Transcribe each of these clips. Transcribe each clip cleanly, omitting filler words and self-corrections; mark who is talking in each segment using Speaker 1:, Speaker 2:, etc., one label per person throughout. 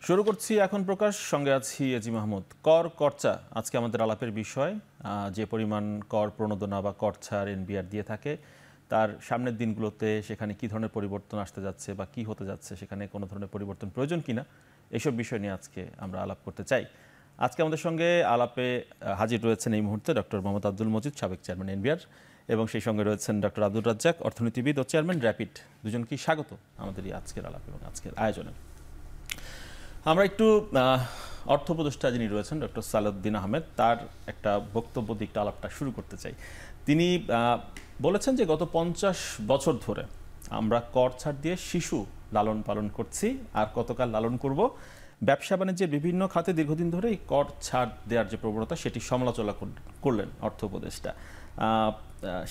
Speaker 1: শুরু করছি এখন প্রকাশ, সঙ্গে আছি এজি মাহমুদ। কর কর্চা আজকে আমাদের আলাপের বিষয়। যে পরিমাণ কর প্রণোদনা বা কর ছাড় এনবিআর দিয়ে থাকে, তার সামনের দিনগুলোতে সেখানে কি ধরনের পরিবর্তন আসতে যাচ্ছে বা কি হতে যাচ্ছে, সেখানে কোনো ধরনের পরিবর্তন প্রয়োজন কিনা, এইসব বিষয় নিয়ে আজকে আমরা আলাপ করতে চাই। আজকে আমাদের সঙ্গে আলাপে হাজির রয়েছেন এই মুহূর্তে ডক্টর মোহাম্মদ আব্দুল মজিদ, সাবেক চেয়ারম্যান এনবিআর, এবং সেই সঙ্গে রয়েছেন ডক্টর আব্দুর রাজ্জাক, অর্থনীতিবিদ ও চেয়ারম্যান র্যাপিড। দুজনকেই স্বাগত আমাদের এই আজকের আলাপ এবং আজকের আয়োজনে। আমরা একটু অর্থ উপদেষ্টা যিনি রয়েছেন ডক্টর সালাউদ্দিন আহমেদ, তার একটা বক্তব্য দিয়ে একটা আলাপটা শুরু করতে চাই। তিনি বলেছেন যে গত 50 বছর ধরে আমরা কর ছাড় দিয়ে শিশু লালন পালন করছি, আর কতকাল লালন করব। ব্যবসা বাণিজ্যের বিভিন্ন খাতে দীর্ঘদিন ধরে এই কর ছাড় দেওয়ার যে প্রবণতা, সেটি সমালোচনা করলেন অর্থ উপদেষ্টা।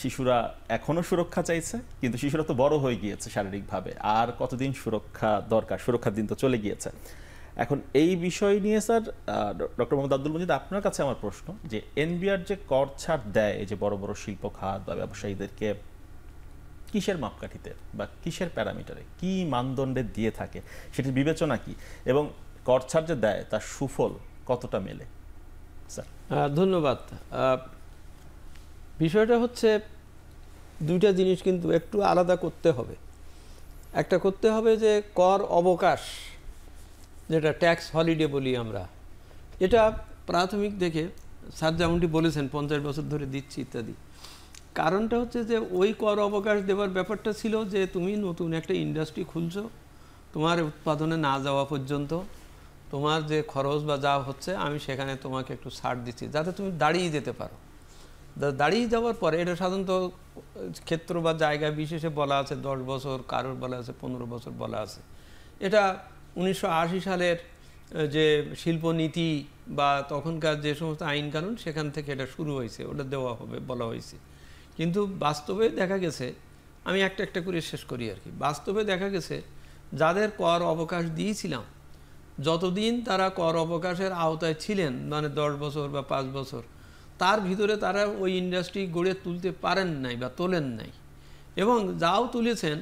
Speaker 1: শিশুরা এখনও সুরক্ষা চাইছে, কিন্তু শিশুরা তো বড় হয়ে গিয়েছে শারীরিকভাবে, আর কতদিন সুরক্ষা দরকার? সুরক্ষার দিন তো চলে গিয়েছে। এখন এই বিষয় নিয়ে স্যার, ডক্টর মোহাম্মদ আব্দুল মজিদ, আপনার কাছে আমার প্রশ্ন যে এনবিআর যে কর ছাড় দেয় এই যে বড় বড় শিল্প খাত বা ব্যবসায়ীদেরকে, কিসের মাপকাঠিতে বা কিসের প্যারামিটারে, কি মানদণ্ডে দিয়ে থাকে, সেটির বিবেচনা কি, এবং কর ছাড় যে দেয় তার সুফল কতটা মেলে? স্যার
Speaker 2: ধন্যবাদ। বিষয়টা হচ্ছে দুইটা জিনিস কিন্তু একটু আলাদা করতে হবে। একটা করতে হবে যে কর অবকাশ, যেটা ট্যাক্স হলিডে বলি আমরা, এটা প্রাথমিক দেখে স্যার যেমনটি বলেছেন 50 বছর ধরে দিচ্ছি ইত্যাদি। কারণটা হচ্ছে যে ওই কর অবকাশ দেওয়ার ব্যাপারটা ছিল যে তুমি নতুন একটা ইন্ডাস্ট্রি খুলছো, তোমার উৎপাদনে না যাওয়া পর্যন্ত তোমার যে খরচ বা যা হচ্ছে আমি সেখানে তোমাকে একটু ছাড় দিচ্ছি, যাতে তুমি দাঁড়িয়ে যেতে পারো। দাঁড়িয়ে যাওয়ার পরে এটা সাধারণত ক্ষেত্র বা জায়গা বিশেষে বলা আছে 10 বছর, কারোর বলা আছে 15 বছর বলা আছে। এটা 1980 সালের যে শিল্পনীতি বা তখনকার যে সমস্ত আইন কানুন, সেখান থেকে এটা শুরু হয়েছে, ওটা দেওয়া হবে বলা হয়েছে। কিন্তু বাস্তবে দেখা গেছে, আমি একটা একটা করে শেষ করি আর কি। বাস্তবে দেখা গেছে যাদের কর অবকাশ দিয়েছিলাম, যতদিন তারা কর অবকাশের আওতায় ছিলেন, মানে 10 বছর বা 5 বছর, তার ভিতরে তারা ওই ইন্ডাস্ট্রি গড়ে তুলতে পারেন নাই বা তোলেন নাই। এবং যাও তুলেছেন,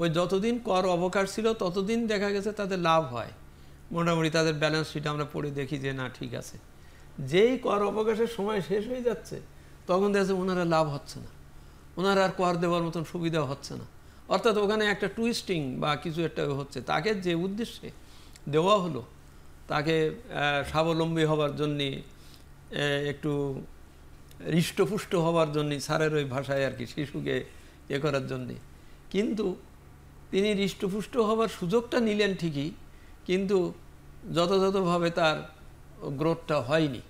Speaker 2: ওই যতদিন কর অবকাশ ছিল ততদিন দেখা গেছে তাদের লাভ হয়। মোটামুটি তাদের ব্যালেন্স শিট আমরা পড়ে দেখি যে না, ঠিক আছে। যেই কর অবকাশের সময় শেষ হয়ে যাচ্ছে, তখন দেখা যাচ্ছে ওনারা লাভ হচ্ছে না, ওনারা আর কর দেওয়ার মতন সুবিধা হচ্ছে না। অর্থাৎ ওখানে একটা টুইস্টিং বা কিছু একটা হচ্ছে। তাকে যে উদ্দেশ্যে দেওয়া হলো, তাকে স্বাবলম্বী হবার জন্যে, একটু হৃষ্টপুষ্ট হওয়ার জন্যে, স্যারের ওই ভাষায় আর কি, শিশুকে করার জন্যে, কিন্তু তিনি হৃষ্টপুষ্ট হওয়ার সুযোগটা নিলেন ঠিকই, কিন্তু যথাযথভাবে তার গ্রোথটা হয়নি।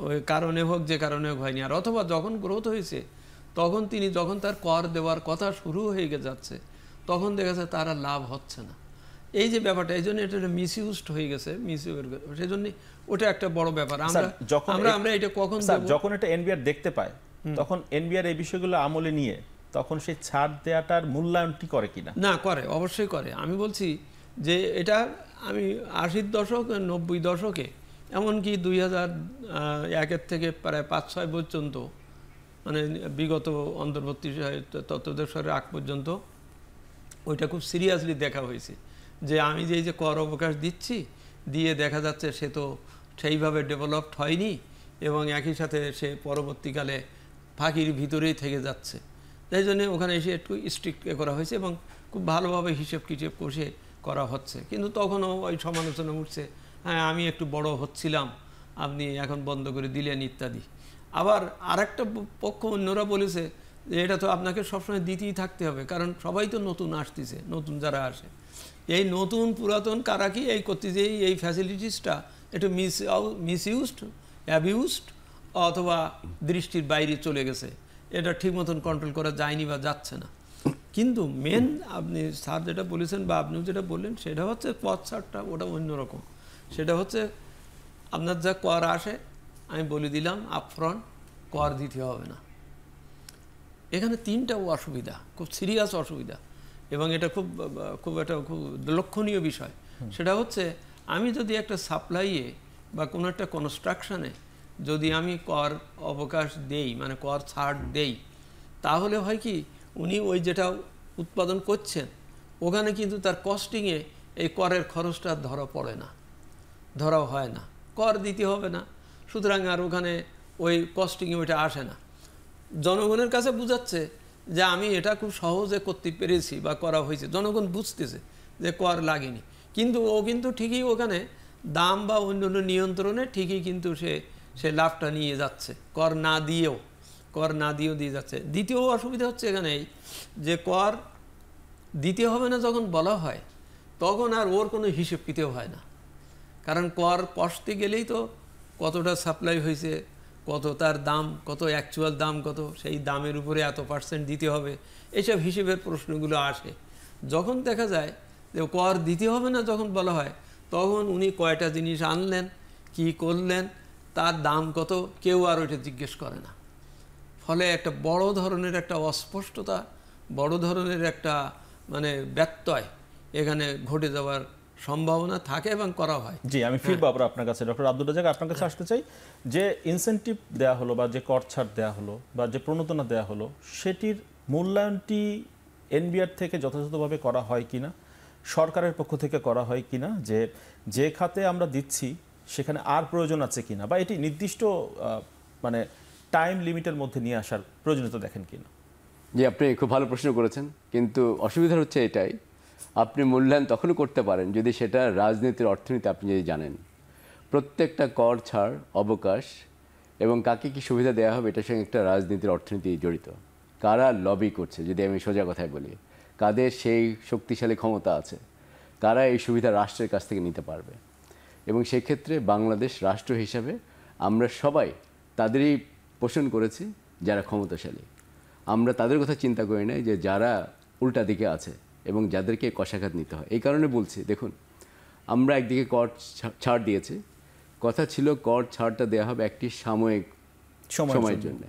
Speaker 2: ওই কারণে হোক, যে কারণে হোক হয়নি। আর অথবা যখন গ্রোথ হয়েছে, তখন তিনি যখন তার কর দেওয়ার কথা শুরু হয়ে যাচ্ছে, তখন দেখা যাচ্ছে তার লাভ হচ্ছে না। এই যে ব্যাপারটা, এই জন্য এটা মিসইউজড হয়ে গেছে, সেই জন্য ওটা একটা বড় ব্যাপার। আমরা এটা কখন
Speaker 1: যখন এটা এনবিআর দেখতে পায়, তখন এনবিআর এই বিষয়গুলো আমলে নিয়ে তখন সেই ছাড় দেওয়াটার মূল্যায়নটি করে কিনা?
Speaker 2: না, করে, অবশ্যই করে। আমি বলছি যে এটা আমি 80-র দশক, 90 দশকে, এমনকি 2001 থেকে প্রায় 5-6 পর্যন্ত, মানে বিগত অন্তর্বর্তী তত্ত্বাবধায়ক আগ পর্যন্ত ওইটা খুব সিরিয়াসলি দেখা হয়েছে। যে আমি যে কর অবকাশ দিচ্ছি, দিয়ে দেখা যাচ্ছে সে তো সেইভাবে ডেভেলপড হয়নি, এবং একই সাথে সে পরবর্তীকালে ফাঁকির ভিতরেই থেকে যাচ্ছে। তাই জন্য ওখানে এসে একটু স্ট্রিক্ট করা হয়েছে এবং খুব ভালোভাবে হিসেব কিসেব কষে করা হচ্ছে। কিন্তু তখনও ওই সমালোচনা উঠছে, হ্যাঁ আমি একটু বড় হচ্ছিলাম, আপনি এখন বন্ধ করে দিলেন ইত্যাদি। আবার আরেকটা পক্ষ অন্যরা বলেছে যে এটা তো আপনাকে সবসময় দিতেই থাকতে হবে, কারণ সবাই তো নতুন আসতেছে, নতুন যারা আসে, এই নতুন পুরাতন কারা কি এই করতে, যে এই ফ্যাসিলিটিসটা একটু মিসইউজড, অ্যাবিউজড, অথবা দৃষ্টির বাইরে চলে গেছে, এটা ঠিক মতন কন্ট্রোল করা যায়নি বা যাচ্ছে না। কিন্তু মেন আপনি স্যার যেটা বলেছেন বা আপনিও যেটা বললেন, সেটা হচ্ছে পথ ছাড়টা, ওটা অন্যরকম। সেটা হচ্ছে আপনার যা কর আসে, আমি বলে দিলাম আপফ্রন্ট, কর দিতে হবে না। এখানে 3টা অসুবিধা, খুব সিরিয়াস অসুবিধা, এবং এটা খুব একটা খুব লক্ষণীয় বিষয়। সেটা হচ্ছে, আমি যদি একটা সাপ্লাইয়ে বা কোনো একটা কনস্ট্রাকশানে যদি আমি কর অবকাশ দেই, মানে কর ছাড় দেই, তাহলে হয় কি, উনি ওই যেটা উৎপাদন করছেন ওখানে কিন্তু তার কস্টিংয়ে এই করের খরচটা ধরা পড়ে না, ধরাও হয় না, কর দিতে হবে না, সুতরাং আর ওখানে ওই কস্টিংয়ে ওইটা আসে না। জনগণের কাছে বুঝাচ্ছে যে আমি এটা খুব সহজে করতে পেরেছি বা করা হয়েছে, জনগণ বুঝতেছে যে কর লাগেনি, কিন্তু ও কিন্তু ঠিকই ওখানে দাম বা অন্যান্য নিয়ন্ত্রণে ঠিকই কিন্তু সে লাভটা নিয়ে যাচ্ছে, কর না দিয়েও দিয়ে যাচ্ছে। দ্বিতীয় অসুবিধা হচ্ছে এখানে যে কর দিতে হবে না যখন বলা হয় তখন আর ওর কোনো হিসেব কিতেও হয় না, কারণ কর কষতে গেলেই তো কতটা সাপ্লাই হয়েছে, কত তার দাম, কত অ্যাকচুয়াল দাম কত, সেই দামের উপরে এত % দিতে হবে, এইসব হিসেবের প্রশ্নগুলো আসে। যখন দেখা যায় যে কর দিতে হবে না যখন বলা হয়, তখন উনি কয়টা জিনিস আনলেন, কি করলেন, তার দাম কত, কেউ আর ওইটা জিজ্ঞেস করে না। ফলে একটা বড় ধরনের একটা অস্পষ্টতা, বড় ধরনের একটা মানে ব্যত্যয় এখানে ঘটে যাওয়ার সম্ভাবনা থাকে এবং করা হয়।
Speaker 1: জি, আমি ফিরবো আবার আপনার কাছে। ডক্টর আব্দুল রাজ্জাক, আপনার কাছে আসতে চাই যে ইনসেনটিভ দেয়া হলো বা যে কর ছাড় দেওয়া হলো বা যে প্রণোদনা দেওয়া হলো, সেটির মূল্যায়নটি এনবিআর থেকে যথাযথভাবে করা হয় কিনা, সরকারের পক্ষ থেকে করা হয় কিনা, যে খাতে আমরা দিচ্ছি সেখানে আর প্রয়োজন আছে কিনা, বা এটি নির্দিষ্ট মানে টাইম লিমিটের মধ্যে নিয়ে আসার প্রয়োজনীয়তা দেখেন কিনা।
Speaker 3: জি, আপনি খুব ভালো প্রশ্ন করেছেন, কিন্তু অসুবিধা হচ্ছে এটাই, আপনি মূল্যায়ন তখনই করতে পারেন যদি সেটা রাজনীতির অর্থনীতি আপনি যদি জানেন। প্রত্যেকটা কর ছাড়, অবকাশ এবং কাকে কি সুবিধা দেওয়া হবে এটার সঙ্গে একটা রাজনীতির অর্থনীতি জড়িত। কারা লবি করছে, যদি আমি সোজা কথায় বলি, কাদের সেই শক্তিশালী ক্ষমতা আছে, কারা এই সুবিধা রাষ্ট্রের কাছ থেকে নিতে পারবে। এবং সেক্ষেত্রে বাংলাদেশ রাষ্ট্র হিসাবে আমরা সবাই তাদেরই পোষণ করেছি যারা ক্ষমতাশালী। আমরা তাদের কথা চিন্তা করি না যে যারা উল্টা দিকে আছে এবং যাদেরকে কষাঘাত নিতে হয়। এই কারণে বলছি, দেখুন, আমরা একদিকে কর ছাড় দিয়েছি, কথা ছিল কর ছাড়টা দেওয়া হবে একটি সাময়িক সময়ের জন্য,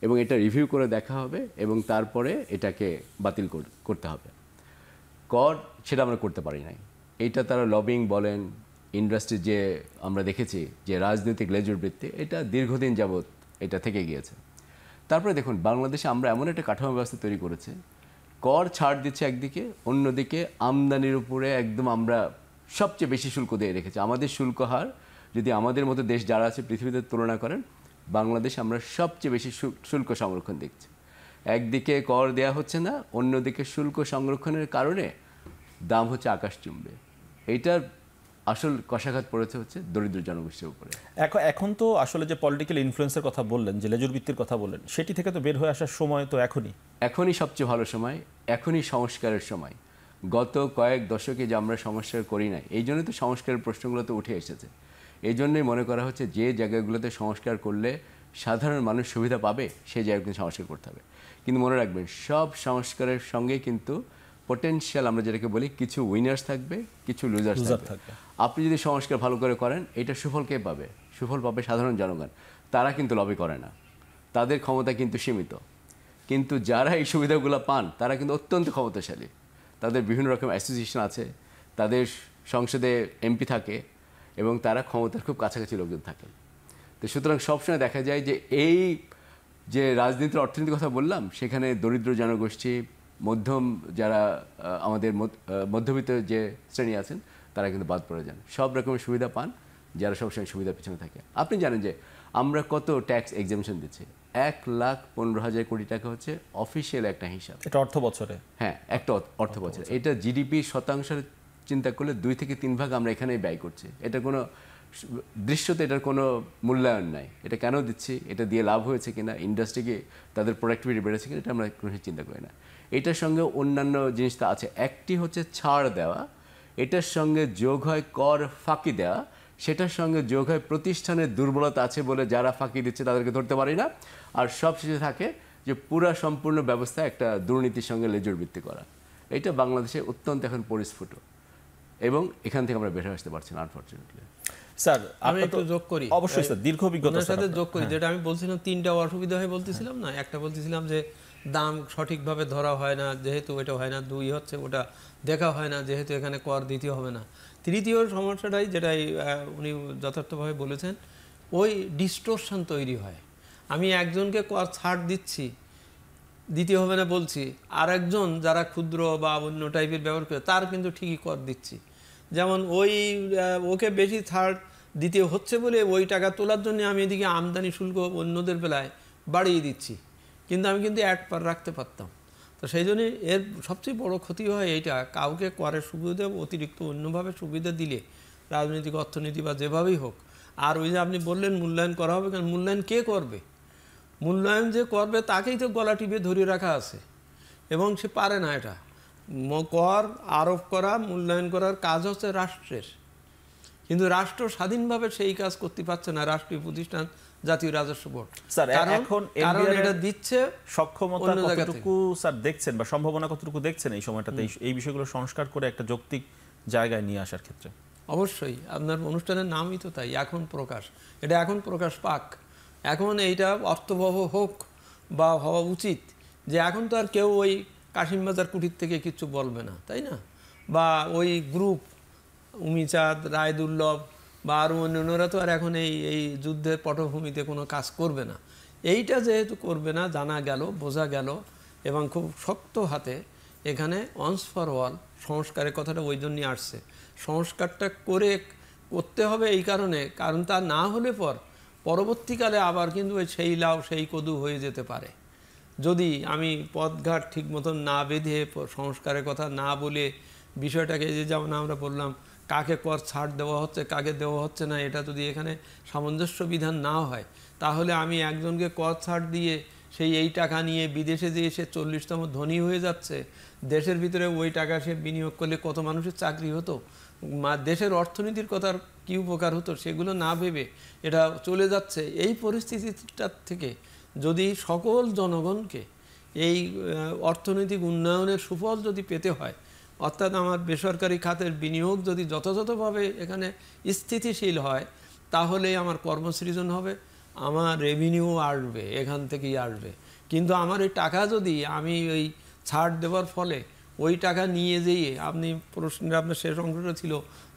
Speaker 3: এবং এটা রিভিউ করে দেখা হবে এবং তারপরে এটাকে বাতিল করতে হবে। কর সেটা আমরা করতে পারি নাই। এইটা তারা লবিং বলেন, ইন্ডাস্ট্রি যে আমরা দেখেছি যে রাজনৈতিক লেজুর বৃত্তি, এটা দীর্ঘদিন যাবৎ এটা থেকে গিয়েছে। তারপরে দেখুন, বাংলাদেশে আমরা এমন একটা কাঠামো ব্যবস্থা তৈরি করেছে, কর ছাড় দিচ্ছে একদিকে, অন্যদিকে আমদানির উপরে একদম আমরা সবচেয়ে বেশি শুল্ক দিয়ে রেখেছি। আমাদের শুল্ক হার যদি আমাদের মতো দেশ যারা আছে পৃথিবীতে তুলনা করেন, বাংলাদেশ আমরা সবচেয়ে বেশি শুল্ক সংরক্ষণ দেখছি। একদিকে কর দেয়া হচ্ছে না, অন্যদিকে শুল্ক সংরক্ষণের কারণে দাম হচ্ছে আকাশচুম্বে। এইটার আসল কষাঘাত পড়েছে হচ্ছে দরিদ্র জনগোষ্ঠীর উপরে।
Speaker 1: এখন তো আসলে যে পলিটিক্যাল ইনফ্লুয়েন্সের কথা বললেন, যে লেজুর বৃত্তির কথা বললেন, সেটি থেকে তো বের হয়ে আসার সময় তো এখনই
Speaker 3: সবচেয়ে ভালো সময়, এখনই সংস্কারের সময়। গত কয়েক দশকে যে আমরা সংস্কার করি নাই, এই জন্যই তো সংস্কারের প্রশ্নগুলো তো উঠে এসেছে। এই জন্যই মনে করা হচ্ছে যে জায়গাগুলোতে সংস্কার করলে সাধারণ মানুষ সুবিধা পাবে সেই জায়গাগুলো সংস্কার করতে হবে। কিন্তু মনে রাখবেন, সব সংস্কারের সঙ্গে কিন্তু পটেনশিয়াল, আমরা যেটাকে বলি, কিছু উইনার্স থাকবে, কিছু লুজার্স থাকবে। আপনি যদি সংস্কার ভালো করে করেন, এটা সুফল কে পাবে? সুফল পাবে সাধারণ জনগণ। তারা কিন্তু লবি করে না, তাদের ক্ষমতা কিন্তু সীমিত। কিন্তু যারা এই সুবিধাগুলো পান তারা কিন্তু অত্যন্ত ক্ষমতাশালী, তাদের বিভিন্ন রকম অ্যাসোসিয়েশন আছে, তাদের সংসদে এমপি থাকে এবং তারা ক্ষমতার খুব কাছাকাছি লোকজন থাকেন। তো সুতরাং সবসময় দেখা যায় যে এই যে রাজনীতির অর্থনীতির কথা বললাম, সেখানে দরিদ্র জনগোষ্ঠী, মধ্যম যারা আমাদের মধ্যবিত্ত যে শ্রেণী আছেন, তারা কিন্তু বাদ পড়ে যান। সব রকমের সুবিধা পান যারা সবসময় সুবিধার পিছনে থাকে। আপনি জানেন যে আমরা কত ট্যাক্স এক্সামশন দিচ্ছি? 1,15,000 কোটি টাকা হচ্ছে অফিসিয়াল একটা হিসাব।
Speaker 1: এটা অর্থ বছরে?
Speaker 3: হ্যাঁ, একটা অর্থ বছরে। এটা জিডিপির শতাংশের চিন্তা করলে 2 থেকে 3 ভাগ আমরা এখানেই ব্যয় করছি। এটা কোনো দৃশ্যতে এটার কোনো মূল্যায়ন নাই। এটা কেন দিচ্ছি, এটা দিয়ে লাভ হয়েছে কিনা, ইন্ডাস্ট্রিকে তাদের প্রোডাক্টিভিটি বেড়েছে কিনা, এটা আমরা কোনো চিন্তা করি না। এটার সঙ্গে অন্যান্য জিনিস তো আছে। একটি হচ্ছে ছাড় দেওয়া, এটার সঙ্গে যোগ হয় কর ফাঁকি দেওয়া, সেটার সঙ্গে যোগ হয় প্রতিষ্ঠানের দুর্বলতা আছে বলে যারা ফাঁকি দিচ্ছে তাদেরকে ধরতে পারি না, আর সব শেষে থাকে যে পুরা সম্পূর্ণ ব্যবস্থা একটা দুর্নীতির সঙ্গে লেজুর বৃত্তি করা। এটা বাংলাদেশে অত্যন্ত এখন পরিস্ফুট এবং এখান থেকে আমরা বের হয়ে আসতে পারছি না, আনফরচুনেটলি।
Speaker 1: স্যার,
Speaker 2: আমি একটু যোগ করি।
Speaker 1: অবশ্যই স্যার, দীর্ঘ অভিজ্ঞতার
Speaker 2: সাথে যোগ করি, যেটা আমি বলছিলাম 3টা অসুবিধা হয়ে বলতেছিলাম না। একটা বলতেছিলাম যে দাম সঠিকভাবে ধরা হয় না, যেহেতু এটা হয় না। 2 হচ্ছে ওটা দেখা হয় না, যেহেতু এখানে কর দিতে হবে না। তৃতীয় সমস্যাটাই, যেটাই উনি যথার্থভাবে বলেছেন, ওই ডিস্টোরশন তৈরি হয়। আমি একজনকে কর ছাড় দিচ্ছি, দিতে হবে না বলছি, আর একজন যারা ক্ষুদ্র বা অন্য টাইপের ব্যবহার করে তার কিন্তু ঠিকই কর দিচ্ছি। যেমন ওই ওকে বেশি ছাড় দিতে হচ্ছে বলে ওই টাকা তোলার জন্য আমি এদিকে আমদানি শুল্ক অন্যদের বেলায় বাড়িয়ে দিচ্ছি, কিন্তু আমি কিন্তু এক পার রাখতে পারতাম। তো সেই জন্যে এর সবচেয়ে বড় ক্ষতি হয় এইটা, কাউকে করের সুবিধা অতিরিক্ত অন্যভাবে সুবিধা দিলে রাজনৈতিক অর্থনীতি বা যেভাবেই হোক। আর ওই যে আপনি বললেন মূল্যায়ন করা হবে, কারণ মূল্যায়ন কে করবে? মূল্যায়ন যে করবে তাকেই তো গলা টিপে ধরে রাখা আছে, এবং সে পারে না এটা। কর আরোপ করা, মূল্যায়ন করার কাজ হচ্ছে রাষ্ট্রের, কিন্তু রাষ্ট্র স্বাধীনভাবে সেই কাজ করতে পারছে না রাষ্ট্রীয় প্রতিষ্ঠান জাতীয় রাজস্ব বোর্ড।
Speaker 1: স্যার এখন
Speaker 2: কারণ এটা দিচ্ছে
Speaker 1: সক্ষমতা কতটুকু স্যার দেখছেন বা সম্ভাবনা কতটুকু দেখছেন এই সময়টাতে এই বিষয়গুলো সংস্কার করে একটা যৌক্তিক জায়গায় নিয়ে আসার ক্ষেত্রে?
Speaker 2: অবশ্যই, আপনার অনুষ্ঠানের নামই তো তাই, এখন প্রকাশ। এটা এখন প্রকাশ পাক, এখন এইটা অর্থবহ হোক বা হওয়া উচিত, যে এখন তো আর কেউ ওই কাশিমবাজার কুটির থেকে কিছু বলবে না, তাই না? বা ওই গ্রুপ উমিচাঁদ, রায়দুর্লভ বা আরও অন্যান্যরা তো আর এখন এই যুদ্ধের পটভূমিতে কোনো কাজ করবে না। এইটা যেহেতু করবে না জানা গেল, বোঝা গেল, এবং খুব শক্ত হাতে এখানে ওয়ান্স ফর অল সংস্কারের কথাটা ওই জন্যই আসছে। সংস্কারটা করতে হবে এই কারণে, কারণ তা না হলে পরবর্তীকালে আবার কিন্তু ওই সেই লাউ সেই কদু হয়ে যেতে পারে। যদি আমি পথঘাট ঠিক মতন না বেঁধে সংস্কারের কথা না বলে বিষয়টাকে, যেমন আমরা বললাম কাকে কর ছাড় দেওয়া হচ্ছে কাকে দেওয়া হচ্ছে না, এটা যদি এখানে সামঞ্জস্য বিধান না হয়, তাহলে আমি একজনকে কর ছাড় দিয়ে এই টাকা নিয়ে বিদেশে যেয়ে সে 40তম ধনী হয়ে যাচ্ছে, দেশের ভিতরে ওই টাকা সে বিনিয়োগ করলে কত মানুষের চাকরি হতো, দেশের অর্থনীতির কথার কী উপকার হতো, সেগুলো না ভেবে এটা চলে যাচ্ছে। এই পরিস্থিতিটার থেকে যদি সকল জনগণকে এই অর্থনৈতিক উন্নয়নের সুফল যদি পেতে হয়, অর্থাৎ আমার বেসরকারি খাতের বিনিয়োগ যদি যথাযথভাবে এখানে স্থিতিশীল হয়, তাহলে আমার কর্মসৃজন হবে, আমার রেভিনিউ আসবে, এখান থেকেই আসবে। কিন্তু আমার এই টাকা যদি আমি ওই ছাড় দেওয়ার ফলে ওই টাকা নিয়ে যেয়ে, আপনি প্রশ্নের আপনার শেষ অংশটা ছিল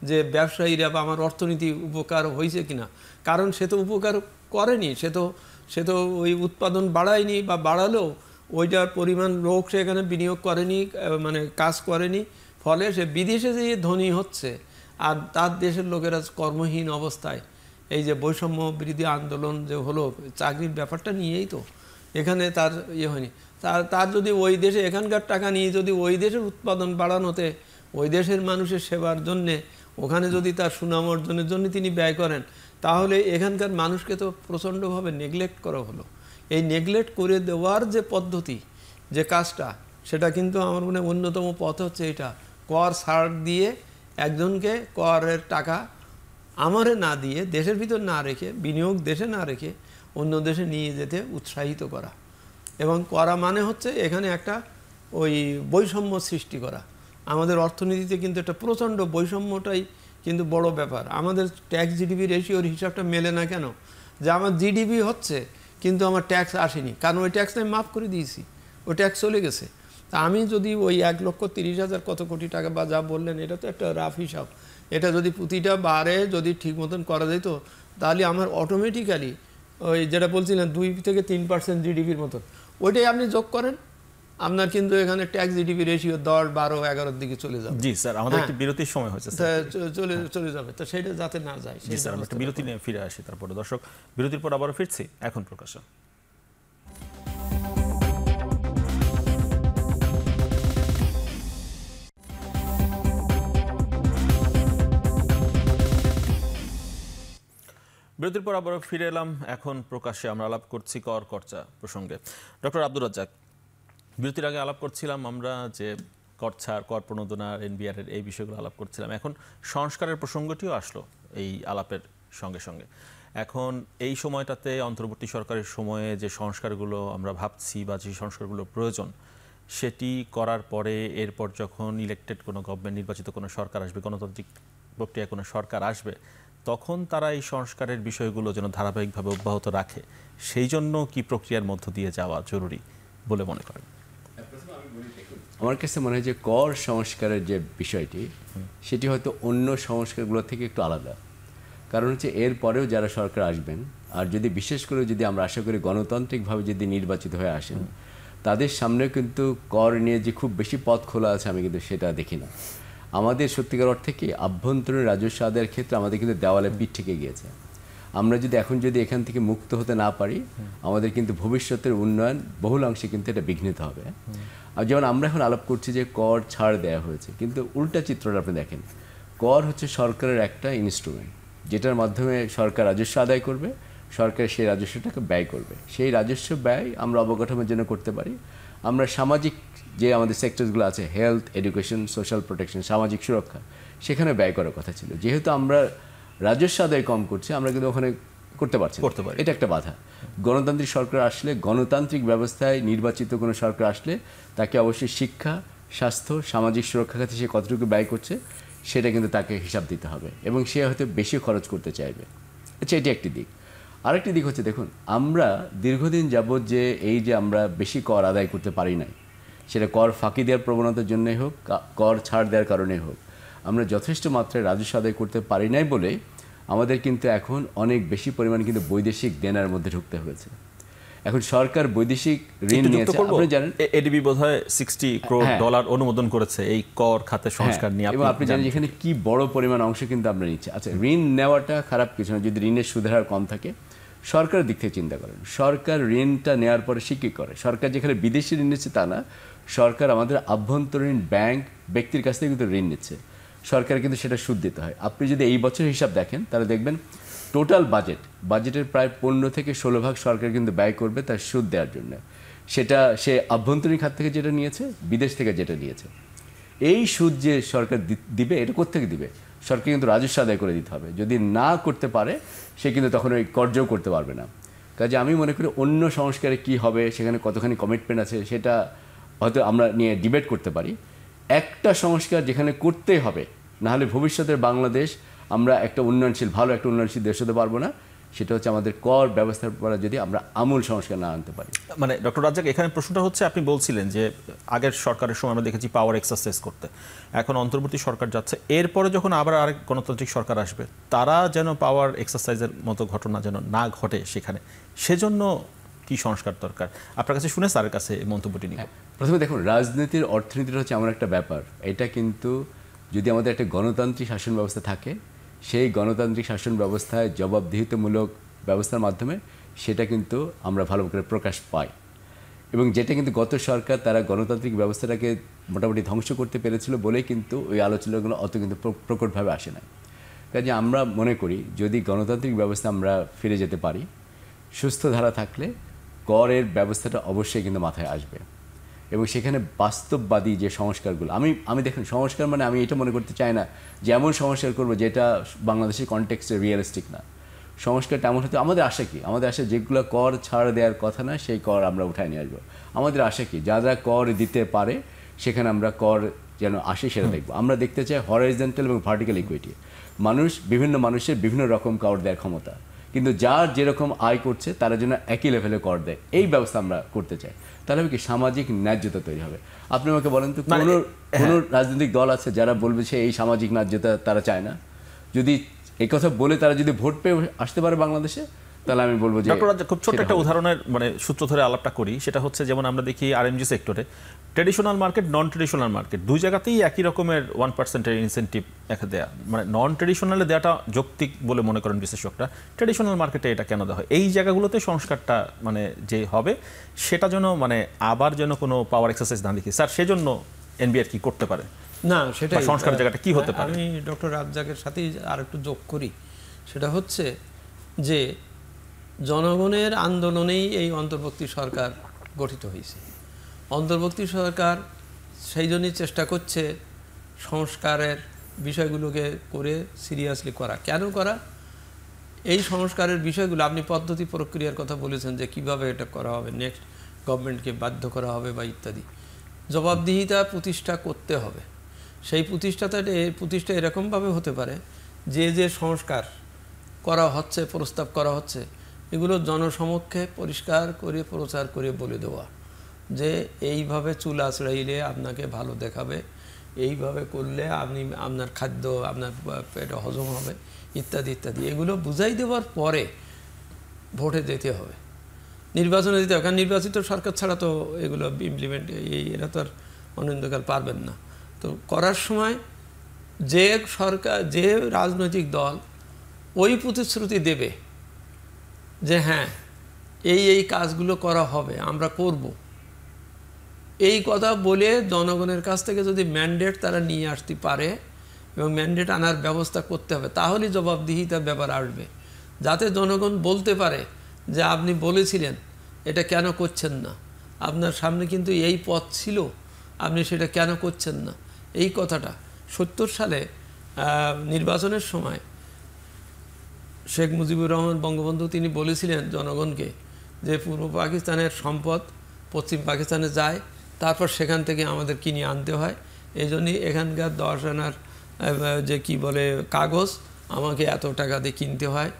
Speaker 2: যে ব্যবসায়ীরা বা আমার অর্থনীতি উপকার হয়েছে কিনা, কারণ সে তো উপকার করেনি, সে তো ওই উৎপাদন বাড়ায়নি, বা বাড়ালেও ওইটার পরিমাণ লোক সে এখানে বিনিয়োগ করেনি, মানে কাজ করেনি, ফলে সে বিদেশে যেয়ে ধনী হচ্ছে, আর তার দেশের লোকেরা কর্মহীন অবস্থায়। এই যে বৈষম্য বিরোধী আন্দোলন যে হলো, চাকরির ব্যাপারটা নিয়েই তো এখানে তার হয়নি। তার যদি ওই দেশে এখানকার টাকা নিয়ে যদি ওই দেশের উৎপাদন বাড়ানোতে, ওই দেশের মানুষের সেবার জন্যে, ওখানে যদি তার সুনাম অর্জনের জন্য তিনি ব্যয় করেন, তাহলে এখানকার মানুষকে তো প্রচণ্ডভাবে নেগলেক্ট করা হলো। এই নেগলেক্ট করে দেওয়ার যে পদ্ধতি, যে কাজটা, সেটা কিন্তু আমার মনে অন্যতম পথ হচ্ছে এটা, কর ছাড় দিয়ে একজনকে করের টাকা আমারে না দিয়ে, দেশের ভিতর না রেখে, বিনিয়োগ দেশে না রেখে অন্য দেশে নিয়ে যেতে উৎসাহিত করা। এবং করা মানে হচ্ছে এখানে একটা ওই বৈষম্য সৃষ্টি করা। আমাদের অর্থনীতিতে কিন্তু একটা প্রচণ্ড বৈষম্যটাই কিন্তু বড় ব্যাপার। আমাদের ট্যাক্স জিডিপি রেশিওর হিসাবটা মেলে না কেন? যে আমার জিডিপি হচ্ছে কিন্তু আমার ট্যাক্স আসেনি, কারণ ওই ট্যাক্স আমি মাফ করে দিয়েছি, ওই ট্যাক্স চলে গেছে। তা আমি যদি ওই 1,30,000 কত কোটি টাকা বা যা বললেন, এটা তো একটা রাফ হিসাব, এটা যদি প্রতিটা বারে যদি ঠিক মতন করা যেত, তাহলে আমার অটোমেটিক্যালি ওই যেটা বলছিলেন 2 থেকে 3% জিডিপির মতন, ওইটাই আপনি যোগ করেন, আপনার কিন্তু এখানে ট্যাক্স জিডিপি রেশিও 10, 12, 11 দিকে চলে যাবে।
Speaker 1: জি স্যার, আমাদের একটি বিরতির সময় হয়েছে,
Speaker 2: চলে যাবে, তো সেটা যাতে না যায়।
Speaker 1: জি স্যার, আমরা একটা বিরতি নিয়ে ফিরে আসি। তারপরে দর্শক, বিরতির পর আবারও ফিরছি এখন প্রকাশে। বিরতির পর আবারও ফিরে এলাম এখন প্রকাশ্যে। আমরা আলাপ করছি কর খরচা প্রসঙ্গে। ডক্টর আব্দুর রাজ্জাক, বিরতির আগে আলাপ করছিলাম আমরা যে কর ছাড়, কর প্রণোদনার, এনবিআর এর এই বিষয়গুলো আলাপ করছিলাম। এখন সংস্কারের প্রসঙ্গটিও আসলো এই আলাপের সঙ্গে সঙ্গে। এখন এই সময়টাতে অন্তর্বর্তী সরকারের সময়ে যে সংস্কারগুলো আমরা ভাবছি বা যে সংস্কারগুলো প্রয়োজন, সেটি করার পরে এরপর যখন ইলেকটেড কোনো গভর্নমেন্ট, নির্বাচিত কোনো সরকার আসবে, গণতান্ত্রিক প্রক্রিয়ায় কোনো সরকার আসবে, তখন তারা এই সংস্কারের বিষয়গুলো যেন ধারাবাহিকভাবে অব্যাহত রাখে, সেই জন্য কি প্রক্রিয়ার মধ্য দিয়ে যাওয়া জরুরি বলে মনে করেন?
Speaker 3: আমার কাছে মনে হয় যে কর সংস্কারের যে বিষয়টি, সেটি হয়তো অন্য সংস্কারগুলো থেকে একটু আলাদা। কারণ হচ্ছে এর পরেও যারা সরকার আসবেন, আর যদি বিশেষ করে যদি আমরা আশা করি গণতান্ত্রিকভাবে যদি নির্বাচিত হয়ে আসেন, তাদের সামনে কিন্তু কর নিয়ে যে খুব বেশি পথ খোলা আছে আমি কিন্তু সেটা দেখি না। আমাদের সত্যিকার অর্থে কি আভ্যন্তরীণ রাজস্ব আদায়ের ক্ষেত্রে আমাদের কিন্তু দেওয়ালে পিঠ থেকে গিয়েছে। আমরা যদি এখন এখান থেকে মুক্ত হতে না পারি, আমাদের কিন্তু ভবিষ্যতের উন্নয়ন বহুলাংশে কিন্তু এটা বিঘ্নিত হবে। আর যেমন আমরা এখন আলাপ করছি যে কর ছাড় দেওয়া হয়েছে, কিন্তু উল্টা চিত্রটা আপনি দেখেন, কর হচ্ছে সরকারের একটা ইনস্ট্রুমেন্ট, যেটার মাধ্যমে সরকার রাজস্ব আদায় করবে, সরকার সেই রাজস্বটাকে ব্যয় করবে। সেই রাজস্ব ব্যয় আমরা অবকাঠামোর জন্য করতে পারি। আমরা সামাজিক যে আমাদের সেক্টরসগুলো আছে, হেলথ, এডুকেশন, সোশ্যাল প্রোটেকশন, সামাজিক সুরক্ষা, সেখানে ব্যয় করার কথা ছিল। যেহেতু আমরা রাজস্ব আদায় কম করছি, আমরা কিন্তু ওখানে করতে পারছি না। এটা একটা বাধা। গণতান্ত্রিক সরকার আসলে, গণতান্ত্রিক ব্যবস্থায় নির্বাচিত কোনো সরকার আসলে তাকে অবশ্যই শিক্ষা, স্বাস্থ্য, সামাজিক সুরক্ষা খাতে সে কতটুকু ব্যয় করছে সেটা কিন্তু তাকে হিসাব দিতে হবে, এবং সে হয়তো বেশি খরচ করতে চাইবে। আচ্ছা, এটি একটি দিক। আরেকটি দিক হচ্ছে, দেখুন, আমরা দীর্ঘদিন যাবৎ যে আমরা বেশি কর আদায় করতে পারি নাই, সেটা কর ফাঁকি দেওয়ার প্রবণতার জন্যই হোক, কর ছাড় দেওয়ার কারণেই হোক, আমরা যথেষ্ট মাত্রায় রাজস্ব আদায় করতে পারি নাই বলে আমাদের কিন্তু এখন অনেক বেশি পরিমাণ কিন্তু বৈদেশিক দেনার মধ্যে ঢুকতে হয়েছে। এখন সরকার বৈদেশিক ঋণ নিয়েছে, আপনি জানেন
Speaker 1: এডিবি বোধহয় $60 crore অনুমোদন করেছে এই কর খাতে সংস্কার নিয়ে,
Speaker 3: এবং আপনি জানেন এখানে কি বড় পরিমাণ অংশ কিন্তু আমরা নিচ্ছি। আচ্ছা, ঋণ নেওয়াটা খারাপ কিছু না, যদি ঋণের সুদের হার কম থাকে। সরকারের দিক থেকে চিন্তা করেন, সরকার ঋণটা নেওয়ার পরে সে কী করে? সরকার যেখানে বিদেশি ঋণ নিচ্ছে তা না, সরকার আমাদের আভ্যন্তরীণ ব্যাংক, ব্যক্তির কাছ থেকে কিন্তু ঋণ নিচ্ছে। সরকার কিন্তু সেটা সুদ দিতে হয়। আপনি যদি এই বছর হিসাব দেখেন, তাহলে দেখবেন টোটাল বাজেটের প্রায় 15 থেকে 16% সরকার কিন্তু ব্যয় করবে তার সুদ দেওয়ার জন্য। সেটা সে আভ্যন্তরীণ খাত থেকে যেটা নিয়েছে, বিদেশ থেকে যেটা নিয়েছে। এই সুদ যে সরকার দিবে, এটা কোত্থেকে দিবে? সরকার কিন্তু রাজস্ব আদায় করে দিতে হবে। যদি না করতে পারে, সে কিন্তু তখন ওই কর্যও করতে পারবে না। কাজে আমি মনে করি অন্য সংস্কারে কি হবে, সেখানে কতখানি কমিটমেন্ট আছে, সেটা হয়তো আমরা নিয়ে ডিবেট করতে পারি। একটা সংস্কার যেখানে করতেই হবে, নাহলে ভবিষ্যতের বাংলাদেশ আমরা একটা উন্নয়নশীল, ভালো একটা উন্নয়নশীল দেশ হতে পারবো না, সেটা হচ্ছে আমাদের কর ব্যবস্থার পরে যদি আমরা আমূল সংস্কার না আনতে পারি।
Speaker 1: মানে ডক্টর রাজ্জাক, এখানে প্রশ্নটা হচ্ছে, আপনি বলছিলেন যে আগের সরকারের সময় আমরা দেখেছি পাওয়ার এক্সারসাইজ করতে, এখন অন্তর্বর্তী সরকার যাচ্ছে, এরপরে যখন আবার আরেক গণতান্ত্রিক সরকার আসবে, তারা যেন পাওয়ার এক্সারসাইজের মতো ঘটনা যেন না ঘটে সেখানে, সেজন্য কি সংস্কার দরকার? আপনার কাছে শুনে স্যারের কাছে এই মন্তব্যটি নিয়ে।
Speaker 3: প্রথমে দেখুন, রাজনীতির অর্থনীতিটা হচ্ছে এমন একটা ব্যাপার, এটা কিন্তু যদি আমাদের একটা গণতান্ত্রিক শাসন ব্যবস্থা থাকে, সেই গণতান্ত্রিক শাসন ব্যবস্থায় জবাবদিহিতামূলক ব্যবস্থার মাধ্যমে সেটা কিন্তু আমরা ভালো করে প্রকাশ পাই। এবং যেটা কিন্তু গত সরকার, তারা গণতান্ত্রিক ব্যবস্থাটাকে মোটামুটি ধ্বংস করতে পেরেছিল বলেই কিন্তু ওই আলোচনাগুলো অত কিন্তু প্রকটভাবে আসে না। কাজে আমরা মনে করি যদি গণতান্ত্রিক ব্যবস্থা আমরা ফিরে যেতে পারি, সুস্থ ধারা থাকলে করের ব্যবস্থাটা অবশ্যই কিন্তু মাথায় আসবে। এবং সেখানে বাস্তববাদী যে সংস্কারগুলো, আমি দেখুন, সংস্কার মানে আমি এটা মনে করতে চাই না যে এমন সংস্কার করবো যেটা বাংলাদেশের কনটেক্সটে রিয়েলিস্টিক না। সংস্কারটা এমন হতে, আমাদের আশা কি? আমাদের আশা যেগুলো কর ছাড় দেওয়ার কথা না, সেই কর আমরা উঠায় নিয়ে আসবো। আমাদের আশা কি? যারা কর দিতে পারে সেখানে আমরা কর যেন আসে সেটা দেখবো। আমরা দেখতে চাই হরাইজন্টাল এবং ভার্টিক্যাল ইকুইটি। বিভিন্ন মানুষের বিভিন্ন রকম কর দেওয়ার ক্ষমতা, কিন্তু যার যেরকম আয় করছে তারা যেন একই লেভেলে কর দেয়, এই ব্যবস্থা আমরা করতে চাই। তাহলে কি সামাজিক ন্যায্যতা তৈরি হবে। আপনি আমাকে বলেন তো, কোন রাজনৈতিক দল আছে যারা বলবে সে এই সামাজিক ন্যায্যতা তারা চায় না? যদি এই কথা বলে তারা যদি ভোট পেয়ে আসতে পারে বাংলাদেশে, তাহলে আমি বলবো যে
Speaker 1: খুব ছোট্ট একটা উদাহরণের মানে সূত্র ধরে আলাপটা করি। সেটা হচ্ছে, যেমন আমরা দেখি আরএমজি সেক্টরে ট্রেডিশনাল মার্কেট, নন ট্রেডিশনাল মার্কেট, দুই জায়গাতেই একই রকমের 1% ইনসেন্টিভ দেয়া। মানে নন ট্রেডিশনালে দেওয়াটা যৌক্তিক বলে মনে করেন বিশেষজ্ঞরা, ট্রেডিশনাল মার্কেটে এটা কেন দেওয়া হয়? এই জায়গাগুলোতে সংস্কারটা মানে যে হবে, সেটা যেন মানে আবার যেন কোনো পাওয়ার এক্সারসাইজ না দেখি। স্যার, সেজন্য এনবিআর কি করতে পারে?
Speaker 2: না, সেটা
Speaker 1: সংস্কারের জায়গাটা কি হতে পারে?
Speaker 2: আমি ডক্টর রাজ্জাকের সাথেই আর একটু যোগ করি। সেটা হচ্ছে যে জনগণের আন্দোলনেই এই অন্তর্বর্তী সরকার গঠিত হয়েছে। অন্তর্বর্তী সরকার সেই জন্যই চেষ্টা করছে সংস্কারের বিষয়গুলোকে করে সিরিয়াসলি করা। কেন করা? এই সংস্কারের বিষয়গুলো, আপনি পদ্ধতি প্রক্রিয়ার কথা বলেছেন যে কিভাবে এটা করা হবে, নেক্সট গভর্নমেন্টকে বাধ্য করা হবে বা ইত্যাদি। জবাবদিহিতা প্রতিষ্ঠা করতে হবে। সেই প্রতিষ্ঠা এরকমভাবে হতে পারে যে সংস্কার করা হচ্ছে, প্রস্তাব করা হচ্ছে, এগুলো জনসমক্ষে পরিষ্কার করে প্রচার করে বলে দেওয়া যে এইভাবে চুল আঁচড়াইলে আপনাকে ভালো দেখাবে, এইভাবে করলে আপনার খাদ্য আপনার পেটে হজম হবে, ইত্যাদি ইত্যাদি। এগুলো বুঝাই দেওয়ার পরে ভোটে যেতে হবে, নির্বাচনে দিতে হবে। কারণ নির্বাচিত সরকার ছাড়া তো এগুলো ইমপ্লিমেন্ট এরা তো আর অনন্তকাল পারবেন না। তো করার সময় যে সরকার, যে রাজনৈতিক দল ওই প্রতিশ্রুতি দেবে যে হ্যাঁ এই কাজগুলো করা হবে, আমরা করব, এই কথা বলে জনগণের কাছ থেকে যদি ম্যান্ডেট তারা নিয়ে আসতে পারে এবং ম্যান্ডেট আনার ব্যবস্থা করতে হবে, তাহলেই জবাবদিহিতার ব্যাপার আসবে। যাতে জনগণ বলতে পারে যে আপনি বলেছিলেন এটা কেন করছেন না, আপনার সামনে কিন্তু এই পথ ছিল, আপনি সেটা কেন করছেন না। এই কথাটা 70 সালে নির্বাচনের সময় শেখ মুজিবুর রহমান বঙ্গবন্ধু তিনি বলেছিলেন জনগণকে যে পূর্ব পাকিস্তানের সম্পদ পশ্চিম পাকিস্তানে যায়, তারপর সেখান থেকে আমাদের কিনে আনতে হয়, এই জন্যই এখানকার 10 আনার যে কি বলে কাগজ আমাকে এত টাকা দিয়ে কিনতে হয়।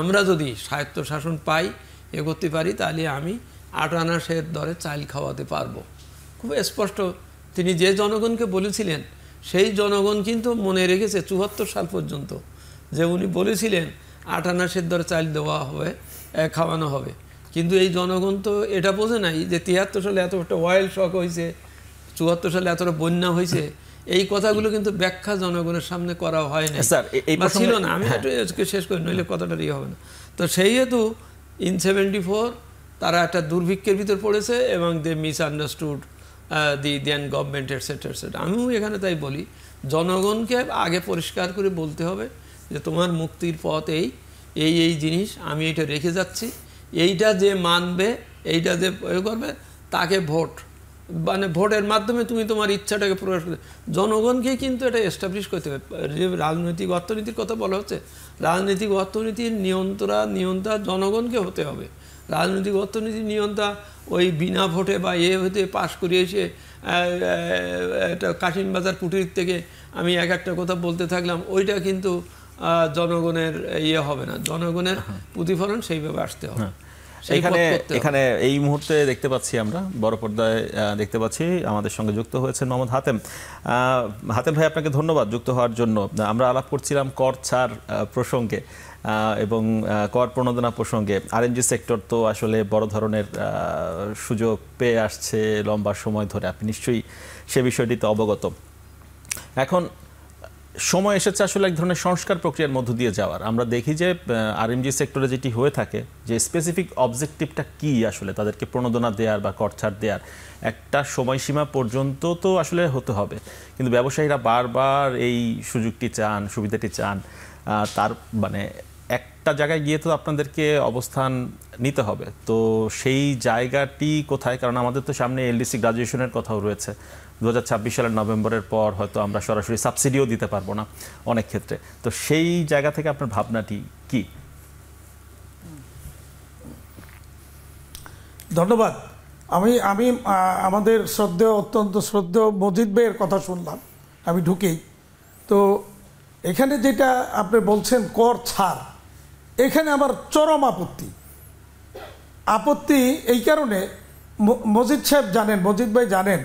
Speaker 2: আমরা যদি স্বায়ত্তশাসন পাই, এ করতে পারি, তাহলে আমি 8 আনা সের দরে চাল খাওয়াতে পারবো। খুব স্পষ্ট তিনি যে জনগণকে বলেছিলেন সেই জনগণ কিন্তু মনে রেখেছে 74 সাল পর্যন্ত, যে উনি বলেছিলেন 8 আনা সের দরে চাল দেওয়া হবে, খাওয়ানো হবে। কিন্তু এই জনগণ তো এটা বোঝে নাই যে 73 সালে এত একটা অয়েল শক হয়েছে, 74 সালে এতটা বন্যা হয়েছে, এই কথাগুলো কিন্তু ব্যাখ্যা জনগণের সামনে করা হয় না, ছিল না। আমি একটু শেষ করি, নইলে কথাটা হবে না। তো সেই হেতু in 74 তারা একটা দুর্ভিক্ষের ভিতর পড়েছে এবং দে মিসআন্ডারস্টুড দি দেন গভর্নমেন্ট এটসেট্রা এটসেট্রা। আমিও এখানে তাই বলি, জনগণকে আগে পরিষ্কার করে বলতে হবে যে তোমার মুক্তির পথ এই জিনিস, আমি এটা রেখে যাচ্ছি, এইটা যে মানবে, এইটা যে করবে, তাকে মানে ভোটের মাধ্যমে তুমি তোমার ইচ্ছাটাকে প্রকাশ করতে, জনগণকে কিন্তু এটা এস্টাবলিশ করতে হবে। যে রাজনৈতিক অর্থনীতির কথা বলা হচ্ছে, রাজনৈতিক অর্থনীতির নিয়ন্ত্রণ জনগণকে হতে হবে। রাজনৈতিক অর্থনীতির নিয়ন্ত্রণ ওই বিনা ভোটে বা হতে পাশ করিয়ে এসে একটা কাশিমবাজার কুটির থেকে আমি একটা কথা বলতে থাকলাম, ওইটা কিন্তু জনগণের হবে না, জনগণের প্রতিফলন সেইভাবে আসতে হবে।
Speaker 1: এখানে এই মুহূর্তে দেখতে পাচ্ছি, আমরা বড় পর্দায় দেখতে পাচ্ছি আমাদের সঙ্গে যুক্ত হয়েছেন মোহাম্মদ হাতেম। হাতেম ভাই, আপনাকে ধন্যবাদ যুক্ত হওয়ার জন্য। আমরা আলাপ করছিলাম কর ছাড় প্রসঙ্গে এবং কর প্রণোদনা প্রসঙ্গে। আরএনজি সেক্টর তো আসলে বড় ধরনের সুযোগ পেয়ে আসছে লম্বা সময় ধরে, আপনি নিশ্চয়ই সে বিষয়টিতে অবগত। এখন সময় এসেছে আসলে এক ধরনের সংস্কার প্রক্রিয়ার মধ্য দিয়ে যাওয়ার। আমরা দেখি যে আরএমজি সেক্টরে যেটি হয়ে থাকে, যে স্পেসিফিক অবজেক্টিভটা কি আসলে তাদেরকে প্রণোদনা দেওয়ার বা কর ছাড় দেওয়ার, একটা সময়সীমা পর্যন্ত তো আসলে হতে হবে, কিন্তু ব্যবসায়ীরা বারবার এই সুযোগটি চান, সুবিধাটি চান। তার মানে একটা জায়গায় গিয়ে তো আপনাদেরকে অবস্থান নিতে হবে, তো সেই জায়গাটি কোথায়? কারণ আমাদের তো সামনে এলডিসি গ্রাজুয়েশনের কথাও রয়েছে। 2026 সালের নভেম্বরের পর হয়তো আমরা সরাসরি সাবসিডিও দিতে পারবো না অনেক ক্ষেত্রে, তো সেই জায়গা থেকে আপনার ভাবনাটি কি?
Speaker 4: ধন্যবাদ। আমি আমাদের অত্যন্ত শ্রদ্ধেয় মজিদ ভাইয়ের কথা শুনলাম আমি ঢুকেই। তো এখানে যেটা আপনি বলছেন কর ছাড়, এখানে আমার চরম আপত্তি এই কারণে, মজিদ ভাই জানেন,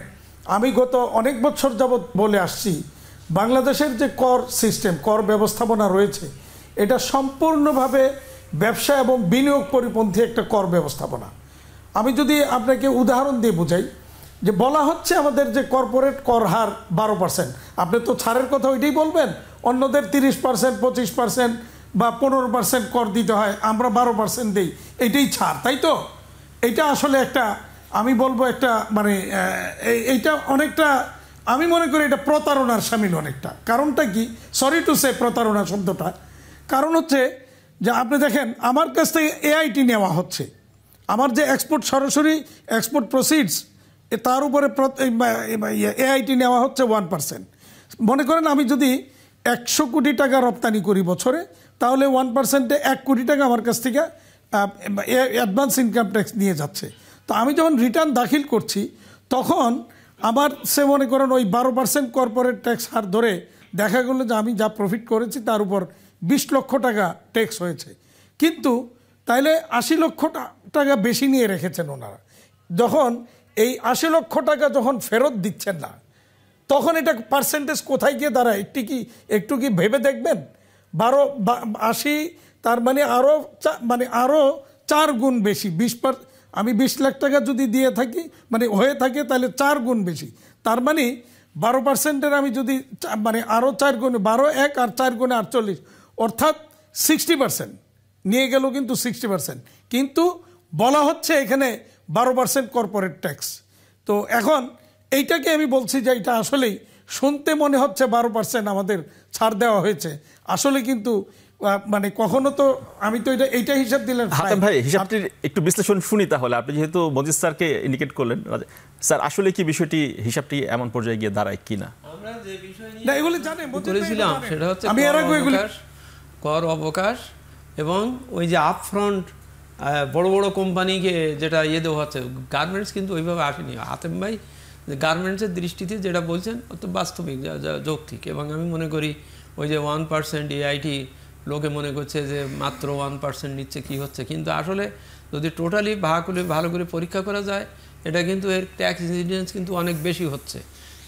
Speaker 4: আমি গত অনেক বছর যাবৎ বলে আসছি, বাংলাদেশের যে কর সিস্টেম, কর ব্যবস্থাপনা রয়েছে, এটা সম্পূর্ণভাবে ব্যবসা এবং বিনিয়োগ পরিপন্থী একটা কর ব্যবস্থাপনা। আমি যদি আপনাকে উদাহরণ দিয়ে বুঝাই, যে বলা হচ্ছে আমাদের যে কর্পোরেট কর হার 12%, আপনি তো ছাড়ের কথা ওইটাই বলবেন, অন্যদের 30%, 25% বা 15% কর দিতে হয়, আমরা 12% দিই, এইটাই ছাড়, তাই তো? এটা আসলে একটা, আমি বলবো একটা মানে এইটা অনেকটা, আমি মনে করি এটা প্রতারণার সামিল অনেকটা। কারণটা কি, সরি টু সে প্রতারণা শব্দটা, কারণ হচ্ছে যে আপনি দেখেন আমার কাছ থেকে এআইটি নেওয়া হচ্ছে, আমার যে সরাসরি এক্সপোর্ট প্রসিডস, তার উপরে এআইটি নেওয়া হচ্ছে 1%। মনে করেন আমি যদি 100 কোটি টাকা রপ্তানি করি বছরে, তাহলে 1%-এ 1 কোটি টাকা আমার কাছ থেকে অ্যাডভান্স ইনকাম ট্যাক্স নিয়ে যাচ্ছে। তো আমি যখন রিটার্ন দাখিল করছি, তখন আমার মনে করেন ওই 12% কর্পোরেট ট্যাক্স হার ধরে দেখা গেলো যে আমি যা প্রফিট করেছি তার উপর 20 লক্ষ টাকা ট্যাক্স হয়েছে। কিন্তু তাইলে 80 লক্ষ টাকা বেশি নিয়ে রেখেছেন ওনারা। যখন এই 80 লক্ষ টাকা যখন ফেরত দিচ্ছেন না, তখন এটা পার্সেন্টেজ কোথায় গিয়ে দাঁড়ায় একটু কি ভেবে দেখবেন? 80 তার মানে আরও 4 গুণ বেশি। আমি 20 লাখ টাকা যদি দিয়ে থাকি, হয়ে থাকে, তাহলে 4 গুণ বেশি। তার মানে 12%-এর আমি যদি মানে আরও 4 গুণে 12, 1 আর 4 গুণে 48, অর্থাৎ 60% নিয়ে গেল, কিন্তু 60%, কিন্তু বলা হচ্ছে এখানে 12% কর্পোরেট ট্যাক্স। তো এখন এইটাকে আমি বলছি যে এটা আসলেই শুনতে মনে হচ্ছে 12% আমাদের ছাড় দেওয়া হয়েছে, আসলে কিন্তু মানে কখনো তো আমি তো এইটা হিসাব দিলেন।
Speaker 1: হাতেম ভাই, হিসাবটির একটু বিশ্লেষণ শুনি তাহলে। আপনি যেহেতু মজিদ স্যারকে ইন্ডিকেট করলেন, স্যার আসলে কি বিষয়টি হিসাবটি এমন পর্যায়ে গিয়ে দাঁড়ায় কিনা?
Speaker 2: আমরা যে বিষয়
Speaker 4: না এগুলো জানেন
Speaker 2: করেছিলাম সেটা হচ্ছে
Speaker 4: আমি এর আগে এগুলো
Speaker 2: কর অবকাশ এবং ওই যে আপফ্রন্ট বড় বড় কোম্পানিকে যেটা দেওয়া হচ্ছে, গার্মেন্টস কিন্তু ওইভাবে আসেনি। হাতেম ভাই গার্মেন্টসের দৃষ্টিতে যেটা বলছেন অত বাস্তবিক, যৌক্তিক, এবং আমি মনে করি ওই যে 1% এআইটি লোকে মনে করছে যে মাত্র 1% নিচ্ছে, কি হচ্ছে, কিন্তু আসলে যদি টোটালি ভালো করে পরীক্ষা করা যায়, এটা কিন্তু এর ট্যাক্স ইনসিডেন্স কিন্তু অনেক বেশি হচ্ছে।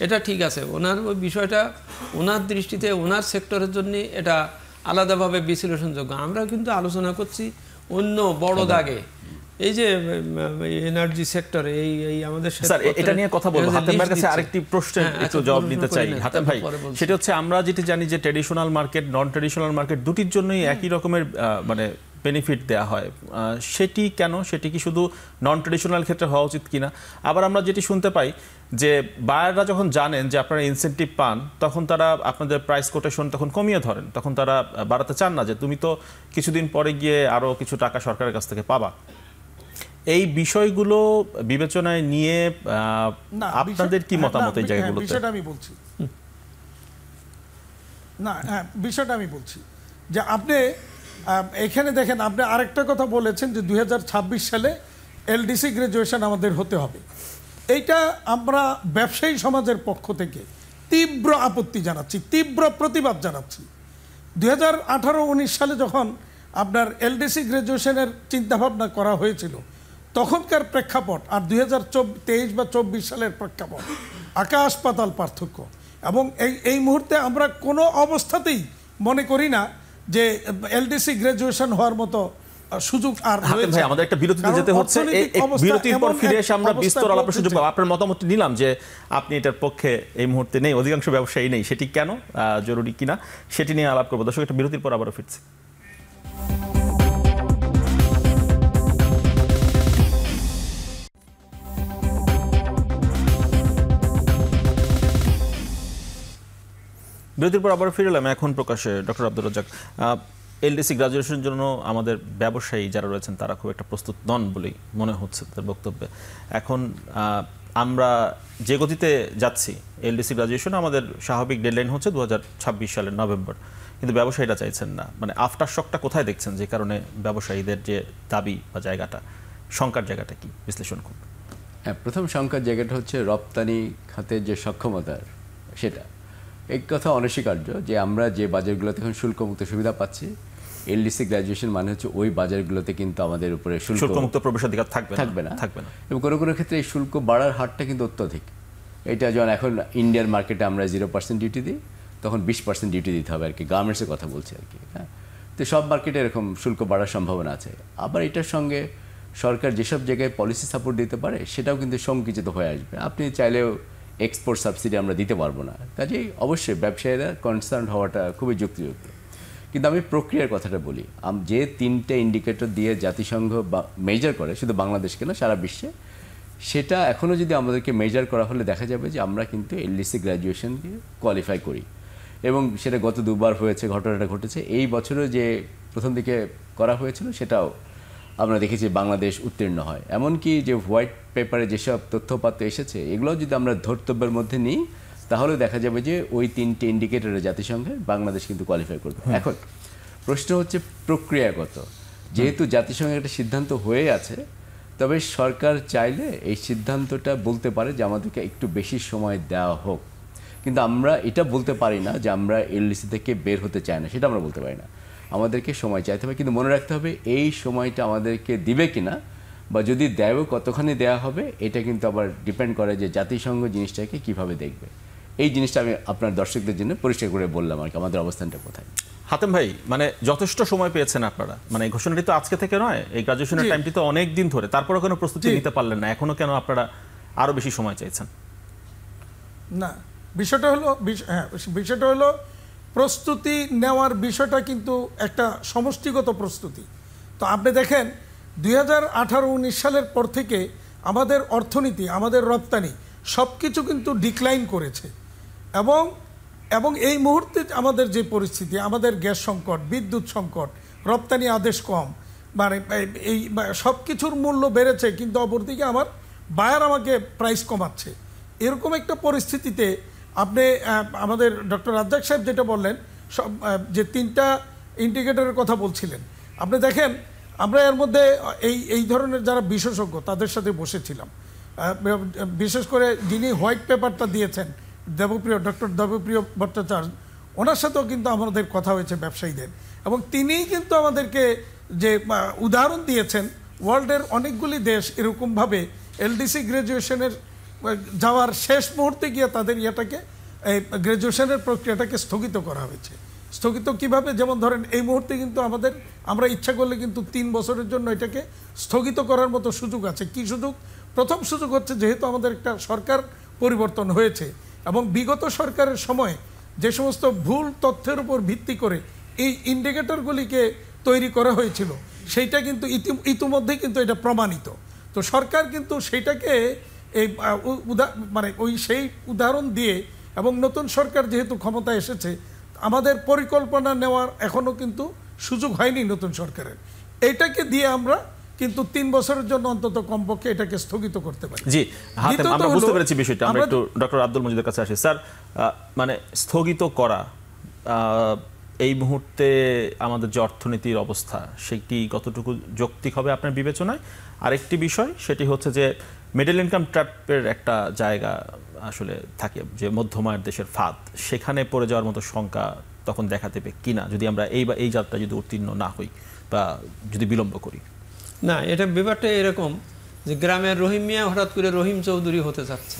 Speaker 2: এটা ঠিক আছে, ওনার ওই বিষয়টা ওনার দৃষ্টিতে ওনার সেক্টরের জন্য এটা আলাদাভাবে বিশ্লেষণযোগ্য। আমরা কিন্তু আলোচনা করছি অন্য বড় দাগে, এই যে এনার্জি সেক্টরে এই আমাদের
Speaker 1: স্যার এটা নিয়ে কথা বলবো। হাতেম ভাইয়ের কাছে আরেকটি প্রশ্নের একটু জবাব নিতে চাই হাতেম ভাই। সেটা হচ্ছে আমরা যেটি জানি যে ট্র্যাডিশনাল মার্কেট, নন ট্র্যাডিশনাল মার্কেট দুটির জন্যই একই রকমের মানে বেনিফিট দেওয়া হয়, সেটি কেন? সেটি কি শুধু নন ট্র্যাডিশনাল ক্ষেত্রে হওয়া উচিত কিনা? আবার আমরা যেটি শুনতে পাই যে বায়াররা যখন জানেন যে আপনারা ইনসেন্টিভ পান, তখন তারা আপনাদের প্রাইস কোটেশন তখন কমিয়ে ধরেন, তখন তারা বাড়াতে চান না, যে তুমি তো কিছুদিন পরে গিয়ে আরও কিছু টাকা সরকারের কাছ থেকে পাবা। এই বিষয়গুলো বিবেচনায় নিয়ে আপনাদের কি মতামত এই জায়গাগুলোতে?
Speaker 4: বিষয়টা আমি বলছি না, হ্যাঁ বিষয়টা আমি বলছি যে আপনি এখানে দেখেন, আপনি আরেকটা কথা বলেছেন যে 2026 সালে এলডিসি গ্রাজুয়েশন আমাদের হতে হবে। এইটা আমরা ব্যবসায়ী সমাজের পক্ষ থেকে তীব্র আপত্তি জানাচ্ছি, তীব্র প্রতিবাদ জানাচ্ছি। 2018-19 সালে যখন আপনার এলডিসি গ্রাজুয়েশনের চিন্তাভাবনা করা হয়েছিল, তখনকার প্রেক্ষাপট আর 2023 বা 24 সালের প্রেক্ষাপট আকাশ পাতাল পার্থক্য। এবং এই মুহূর্তে আমরা কোনো অবস্থাতেই মনে করি না যে এলডিসি গ্রাজুয়েশন হওয়ার মতো সুযোগ আর
Speaker 1: হাতেম ভাই, আমাদের একটা বিরতিতে যেতে হচ্ছে। বিরতির পর ফিরে এসে আমরা বিস্তর আলাপ সুযোগ পাবো। আপনার মতামত নিলাম যে আপনি এটার পক্ষে এই মুহূর্তে নেই, অধিকাংশ ব্যবসায়ী নেই, সেটি কেন, জরুরি কিনা, সেটি নিয়ে আলাপ করবো। দর্শক, একটা বিরতির পর আবারও ফিরছি। বিরতির পর আবার ফিরে এলাম। এখন প্রকাশে ডক্টর আব্দুর রাজ্জাক, এলডিসি গ্রাজুয়েশনের জন্য আমাদের ব্যবসায়ী যারা রয়েছেন তারা খুব একটা প্রস্তুত নন বলেই মনে হচ্ছে তার বক্তব্যে। এখন আমরা যে গতিতে যাচ্ছি, এলডিসি গ্রাজুয়েশন আমাদের স্বাভাবিক ডেডলাইন হচ্ছে 2026 সালের নভেম্বর, কিন্তু ব্যবসায়ীরা চাইছেন না। মানে আফটার শকটা কোথায় দেখছেন, যে কারণে ব্যবসায়ীদের যে দাবি বা জায়গাটা, শঙ্কার জায়গাটা কি বিশ্লেষণ করুন?
Speaker 3: হ্যাঁ, প্রথম শঙ্কার জায়গাটা হচ্ছে রপ্তানি খাতের যে সক্ষমতার, সেটা এই কথা অনস্বীকার্য যে আমরা যে বাজারগুলোতে এখন শুল্কমুক্ত সুবিধা পাচ্ছি, এলডিসি গ্রাজুয়েশন মানে হচ্ছে ওই বাজারগুলোতে কিন্তু আমাদের উপরে
Speaker 1: শুল্কমুক্ত প্রবেশাধিকার থাকবে না।
Speaker 3: এবং কোনো কোনো ক্ষেত্রে এই শুল্ক বাড়ার হারটা কিন্তু অত্যধিক। এটা যখন এখন ইন্ডিয়ান মার্কেটে আমরা 0% ডিউটি দিই, তখন 20% ডিউটি দিতে হবে আর কি, গার্মেন্টসের কথা বলছি আর কি। হ্যাঁ, তো সব মার্কেটে এরকম শুল্ক বাড়ার সম্ভাবনা আছে। আবার এটার সঙ্গে সরকার যেসব জায়গায় পলিসি সাপোর্ট দিতে পারে সেটাও কিন্তু সংকুচিত হয়ে আসবে। আপনি চাইলেও এক্সপোর্ট সাবসিডি আমরা দিতে পারবো না। কাজেই অবশ্যই ব্যবসায়ীরা কনসার্ন হওয়াটা খুবই যুক্তিযুক্ত। কিন্তু আমি প্রক্রিয়ার কথাটা বলি, যে 3টে ইন্ডিকেটর দিয়ে জাতিসংঘ মেজার করে, শুধু বাংলাদেশকে না সারা বিশ্বে, সেটা এখনও যদি আমাদেরকে মেজার করা হলে দেখা যাবে যে আমরা কিন্তু এলডিসি গ্র্যাজুয়েশনকে কোয়ালিফাই করি। এবং সেটা গত 2বার হয়েছে, ঘটনাটা ঘটেছে। এই বছরও যে প্রথম দিকে করা হয়েছিল সেটাও আমরা দেখেছি বাংলাদেশ উত্তীর্ণ হয়। এমনকি যে হোয়াইট পেপারে যেসব তথ্যপাত্র এসেছে এগুলোও যদি আমরা ধর্তব্যের মধ্যে নিই, তাহলে দেখা যাবে যে ওই 3টে ইন্ডিকেটরে জাতিসংঘে বাংলাদেশ কিন্তু কোয়ালিফাই করবে। এখন প্রশ্ন হচ্ছে প্রক্রিয়াগত, যেহেতু জাতিসংঘের একটা সিদ্ধান্ত হয়ে আছে, তবে সরকার চাইলে এই সিদ্ধান্তটা বলতে পারে যে আমাদেরকে একটু বেশি সময় দেওয়া হোক। কিন্তু আমরা এটা বলতে পারি না যে আমরা এলডিসি থেকে বের হতে চাই না, সেটা আমরা বলতে পারি না। আমাদেরকে সময় চাইতে হবে, কিন্তু মনে রাখতে হবে এই সময়টা আমাদেরকে দিবে কিনা, বা যদি দেয়ও কতখানি দেওয়া হবে, এটা কিন্তু আবার ডিপেন্ড করে যে জাতিসংঘ জিনিসটাকে কিভাবে দেখবে। এই জিনিসটা আমি আপনার দর্শকদের জন্য পরিষ্কার করে বললাম আর কি, আমাদের অবস্থানটা কোথায়।
Speaker 1: হাতেম ভাই, মানে যথেষ্ট সময় পেয়েছেন আপনারা, মানে এই ঘোষণাটি তো আজকে থেকে নয়, এই গ্রাজুয়েশনের টাইমটি তো অনেক দিন ধরে, তারপরে কোনো প্রস্তুতি নিতে পারলেন না, এখনো কেন আপনারা আরো বেশি সময় চাইছেন?
Speaker 4: না, বিষয়টা হলো প্রস্তুতি নেওয়ার বিষয়টা কিন্তু একটা সমষ্টিগত প্রস্তুতি। তো আপনি দেখেন 2018-19 সালের পর থেকে আমাদের অর্থনীতি, আমাদের রপ্তানি সব কিছু কিন্তু ডিক্লাইন করেছে, এবং এই মুহূর্তে আমাদের যে পরিস্থিতি, আমাদের গ্যাস সংকট, বিদ্যুৎ সংকট, রপ্তানি আদেশ কম, মানে এই সব কিছুর মূল্য বেড়েছে, কিন্তু অপরদিকে আমার বায়ার আমাকে প্রাইস কমাচ্ছে। এরকম একটা পরিস্থিতিতে আপনি আমাদের ডক্টর রাজ্জাক সাহেব যেটা বললেন, সব যে 3টা ইন্ডিকেটরের কথা বলছিলেন, আপনি দেখেন আমরা এর মধ্যে এই ধরনের যারা বিশেষজ্ঞ তাদের সাথে বসেছিলাম, বিশেষ করে যিনি হোয়াইট পেপারটা দিয়েছেন ডক্টর দেবপ্রিয় ভট্টাচার্য, ওনার সাথেও কিন্তু আমাদের কথা হয়েছে ব্যবসায়ীদের, এবং তিনিই কিন্তু আমাদেরকে যে উদাহরণ দিয়েছেন ওয়ার্ল্ডের অনেকগুলি দেশ এরকমভাবে এলডিসি গ্র্যাজুয়েশনের যাওয়ার শেষ মুহূর্তে গিয়ে তাদের গ্র্যাজুয়েশনের প্রক্রিয়াটাকে স্থগিত করা হয়েছে। স্থগিত কিভাবে? যেমন ধরেন এই মুহূর্তে কিন্তু আমরা ইচ্ছা করলে কিন্তু 3 বছরের জন্য এটাকে স্থগিত করার মতো সুযোগ আছে। কি সুযোগ? প্রথম সুযোগ হচ্ছে, যেহেতু আমাদের একটা সরকার পরিবর্তন হয়েছে এবং বিগত সরকারের সময় যে সমস্ত ভুল তথ্যের উপর ভিত্তি করে এই ইন্ডিকেটরগুলিকে তৈরি করা হয়েছিল, সেইটা কিন্তু ইতিমধ্যে কিন্তু এটা প্রমাণিত। তো সরকার কিন্তু সেইটাকে সেই উদাহরণ দিয়ে, এবং নতুন সরকার যেহেতু ক্ষমতায় এসেছে, আমাদের পরিকল্পনা নেওয়ার এখনো কিন্তু সুযোগ হয়নি নতুন সরকারের। এইটাকে দিয়ে আমরা কিন্তু 3 বছরের জন্য অন্তত কমপক্ষে এটাকে স্থগিত করতে পারি।
Speaker 1: জি, আমরা বুঝতে পেরেছি বিষয়টা। আমরা একটু ডক্টর আব্দুল মজিদের কাছে আসি। স্যার, মানে স্থগিত করা এই মুহূর্তে আমাদের যে অর্থনীতির অবস্থা, সেটি কতটুকু যৌক্তিক হবে আপনার বিবেচনায়? আরেকটি বিষয়, সেটি হচ্ছে যে মিডল ইনকাম ট্র্যাপের একটা জায়গা আসলে থাকে, যে মধ্যমায়ের দেশের ফাঁদ, সেখানে পড়ে যাওয়ার মতো শঙ্কা তখন দেখা দেবে কিনা, যদি আমরা এই যাত্রা যদি উত্তীর্ণ না হই বা যদি বিলম্ব করি?
Speaker 2: না, এটা ব্যাপারটা এরকম যে গ্রামের রহিম মিয়া হঠাৎ করে রহিম চৌধুরী হতে যাচ্ছে।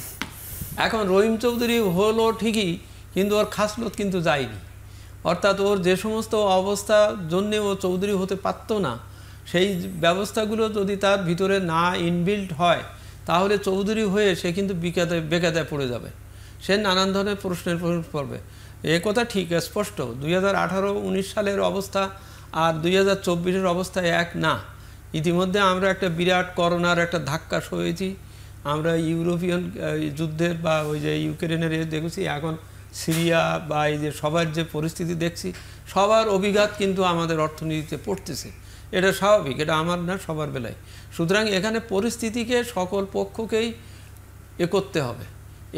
Speaker 2: এখন রহিম চৌধুরী হলো ঠিকই, কিন্তু ওর খাসলত কিন্তু যায়নি। অর্থাৎ ওর যে সমস্ত অবস্থার জন্যে ও চৌধুরী হতে পারতো না, সেই ব্যবস্থাগুলো যদি তার ভিতরে না ইনবিল্ট হয়, তাহলে চৌধুরী হয়ে সে কিন্তু বেকায়দায় পড়ে যাবে, সে নানান ধরনের প্রশ্নের পড়বে। এ কথা ঠিক স্পষ্ট। 2018-19 সালের অবস্থা আর 2024-এর অবস্থা এক না। ইতিমধ্যে আমরা একটা বিরাট করোনার একটা ধাক্কা সয়েছি। আমরা ইউরোপিয়ান যুদ্ধের বা ওই যে ইউক্রেনের দেখেছি, এখন সিরিয়া বা এই যে সবার যে পরিস্থিতি দেখছি, সবার অভিঘাত কিন্তু আমাদের অর্থনীতিতে পড়তেছে। এটা স্বাভাবিক, এটা আমার না, সবার বেলায়। সুতরাং এখানে পরিস্থিতিকে সকল পক্ষকেই করতে হবে।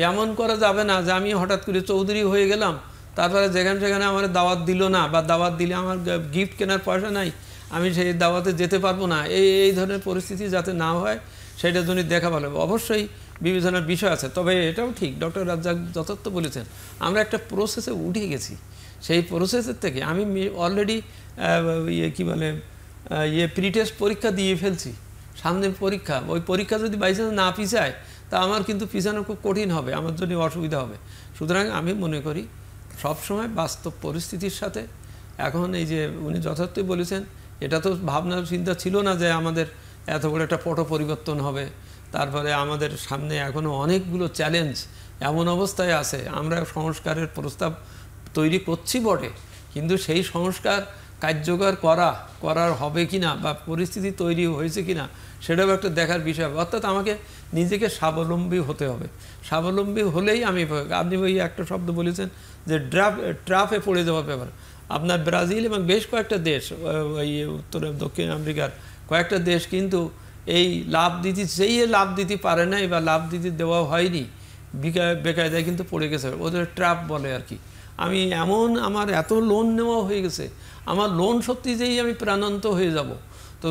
Speaker 2: এমন করা যাবে না যে আমি হঠাৎ করে চৌধুরী হয়ে গেলাম, তারপরে যেখানে আমার দাওয়াত দিল না, বা দাওয়াত দিলে আমার গিফট কেনার পয়সা নাই, আমি সেই দাওয়াতে যেতে পারবো না। এই ধরনের পরিস্থিতি যাতে না হয়, সেটার জন্য দেখা ভালো। অবশ্যই বিবেচনার বিষয় আছে, তবে এটাও ঠিক ডক্টর রাজ্জাক যথার্থ বলেছেন, আমরা একটা প্রসেসে উঠে গেছি। সেই প্রসেসের থেকে আমি অলরেডি প্রি টেস্ট পরীক্ষা দিয়ে ফেলছি, সামনে পরীক্ষা। ওই পরীক্ষা যদি বাইচান্স না পিছায়, তা আমার কিন্তু পিছানো খুব কঠিন হবে, আমার জন্য অসুবিধা হবে। সুতরাং আমি মনে করি সবসময় বাস্তব পরিস্থিতির সাথে, এখন এই যে উনি যথার্থই বলেছেন, এটা তো ভাবনা চিন্তা ছিল না যে আমাদের এত বড় একটা পট পরিবর্তন হবে। তারপরে আমাদের সামনে এখনও অনেকগুলো চ্যালেঞ্জ এমন অবস্থায় আছে, আমরা সংস্কারের প্রস্তাব তৈরি করছি বটে, কিন্তু সেই সংস্কার কার্যকর করার হবে কিনা বা পরিস্থিতি তৈরি হয়েছে কিনা, সেটাও একটা দেখার বিষয়। অর্থাৎ আমাকে নিজেকে স্বাবলম্বী হতে হবে। স্বাবলম্বী হলেই আপনি ওই একটা শব্দ বলেছেন যে ট্রাফে পড়ে যাওয়ার ব্যাপার। আপনার ব্রাজিল এবং বেশ কয়েকটা দেশ, ওই উত্তর দক্ষিণ আমেরিকার কয়েকটা দেশ কিন্তু এই লাভ দিতে পারে নাই, বা লাভ দিতে দেওয়া হয়নি, বেকায়দায় কিন্তু পড়ে গেছে, ওদের ট্র্যাপ বলে আর কি। আমার এত লোন নেওয়া হয়ে গেছে, আমার লোন সত্যি যেই আমি প্রাণান্ত হয়ে যাব, তো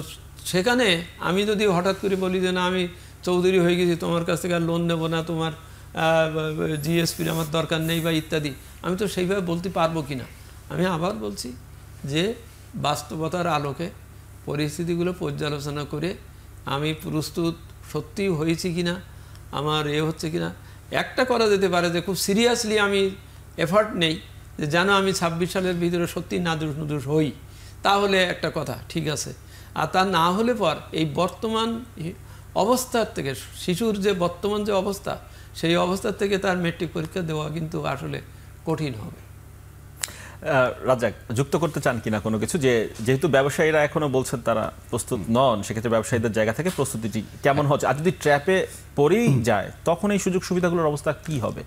Speaker 2: সেখানে আমি যদি হঠাৎ করে বলি যে না, আমি চৌধুরী হয়ে গেছি, তোমার কাছ থেকে আর লোন নেবো না, তোমার জিএসপির আমার দরকার নেই বা ইত্যাদি, আমি তো সেইভাবে বলতে পারবো কি না। আমি আবার বলছি যে বাস্তবতার আলোকে পরিস্থিতিগুলো পর্যালোচনা করে আমি প্রস্তুত সত্যি হয়েছি কিনা, আমার হচ্ছে কিনা। একটা করা যেতে পারে যে খুব সিরিয়াসলি আমি এফার্ট নেই যে যেন আমি 26 সালের ভিতরে সত্যি নাদুস হই, তাহলে একটা কথা ঠিক আছে। আর তা না হলে পর এই বর্তমান অবস্থার থেকে, শিশুর যে বর্তমান যে অবস্থা, সেই অবস্থার থেকে তার মেট্রিক পরীক্ষা দেওয়া কিন্তু আসলে কঠিন হবে।
Speaker 1: রাজ্জাক, যুক্ত করতে চান কিনা কোনো কিছু, যেহেতু ব্যবসায়ীরা এখনো বলছেন তারা প্রস্তুত নন, সেক্ষেত্রে ব্যবসায়ীদের জায়গা থেকে প্রস্তুতিটি কেমন হচ্ছে, আর যদি ট্র্যাপে পড়েই যায় তখন এই সুযোগ সুবিধাগুলোর অবস্থা কি হবে,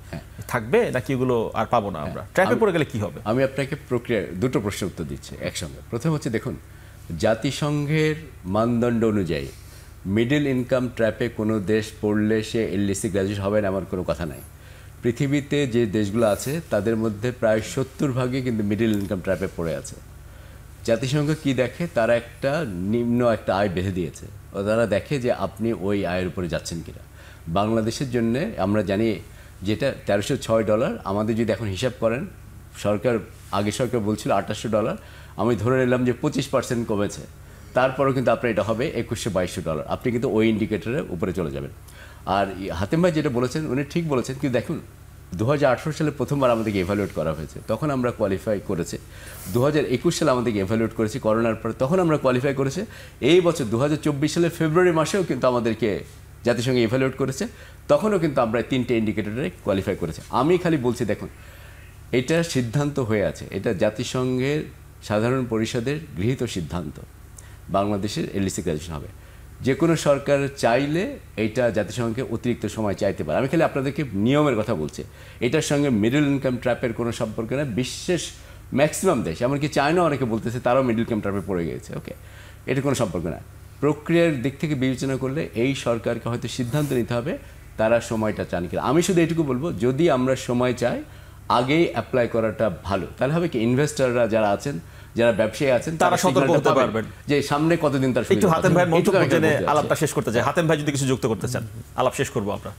Speaker 1: থাকবে নাকি এগুলো আর পাবো না আমরা, ট্র্যাপে পড়ে গেলে কি হবে?
Speaker 3: আমি আপনাকে দুটো প্রশ্নের উত্তর দিচ্ছি একসঙ্গে। প্রথম হচ্ছে, দেখুন, জাতিসংঘের মানদণ্ড অনুযায়ী মিডল ইনকাম ট্র্যাপে কোনো দেশ পড়লে সে এলডিসি গ্র্যাজুয়েট হবে না এমন কোনো কথা নাই। পৃথিবীতে যে দেশগুলো আছে তাদের মধ্যে প্রায় 70% কিন্তু মিডল ইনকাম ট্র্যাপে পড়ে আছে। জাতিসংঘ কি দেখে, তারা একটা নিম্ন একটা আয় বেঁধে দিয়েছে, ও তারা দেখে যে আপনি ওই আয়ের উপরে যাচ্ছেন কিনা। বাংলাদেশের জন্য আমরা জানি যেটা $1306, আমাদের যদি এখন হিসাব করেন, আগে সরকার বলছিল $2800, আমি ধরে নিলাম যে 25% কমেছে, তারপরেও কিন্তু আপনার এটা হবে $2100-2200। আপনি কিন্তু ওই ইন্ডিকেটরের উপরে চলে যাবেন। আর হাতেম ভাই যেটা বলেছেন উনি ঠিক বলেছেন, কিন্তু দেখুন 2018 সালে প্রথমবার আমাদেরকে এভালুয়েট করা হয়েছে, তখন আমরা কোয়ালিফাই করেছি। 2021 সালে আমাদেরকে এভালুয়েট করেছি করোনার পরে, তখন আমরা কোয়ালিফাই করেছি। এই বছর 2024 সালের ফেব্রুয়ারি মাসেও কিন্তু আমাদেরকে জাতিসংঘ এভালুয়েট করেছে, তখনও কিন্তু আমরা 3টে ইন্ডিকেটরে কোয়ালিফাই করেছি। আমি খালি বলছি, দেখুন, এটা সিদ্ধান্ত হয়ে আছে, এটা জাতিসংঘের সাধারণ পরিষদের গৃহীত সিদ্ধান্ত, বাংলাদেশের এলডিসি গ্র্যাজুয়েশন হবে। যে কোনো সরকার চাইলে এইটা জাতিসংঘকে অতিরিক্ত সময় চাইতে পারে। আমি খালি আপনাদেরকে নিয়মের কথা বলছি, এটার সঙ্গে মিডল ইনকাম ট্র্যাপের কোনো সম্পর্ক নেই। বিশেষ ম্যাক্সিমাম দেশ, এমনকি চায়না অনেকে বলতেছে তারাও মিডল ইনকাম ট্র্যাপে পড়ে গিয়েছে। ওকে, এটা কোনো সম্পর্ক না। প্রক্রিয়ার দিক থেকে বিবেচনা করলে এই সরকারকে হয়তো সিদ্ধান্ত নিতে হবে তারা সময়টা চান কিনা। আমি শুধু এইটুকু বলবো, যদি আমরা সময় চাই আগেই অ্যাপ্লাই করাটা ভালো, তাহলে হবে কি ইনভেস্টররা যারা আছেন, যারা ব্যবসায়ী আছেন,
Speaker 1: তারা সতর্ক হতে পারবেন
Speaker 3: যে সামনে কতদিন তার
Speaker 1: একটু হাতেম ভাইয়ের মন্তব্য জেনে আলাপটা শেষ করতে চাই। হাতেম ভাই যদি কিছু যুক্ত করতে চান, আলাপ শেষ করবো আমরা।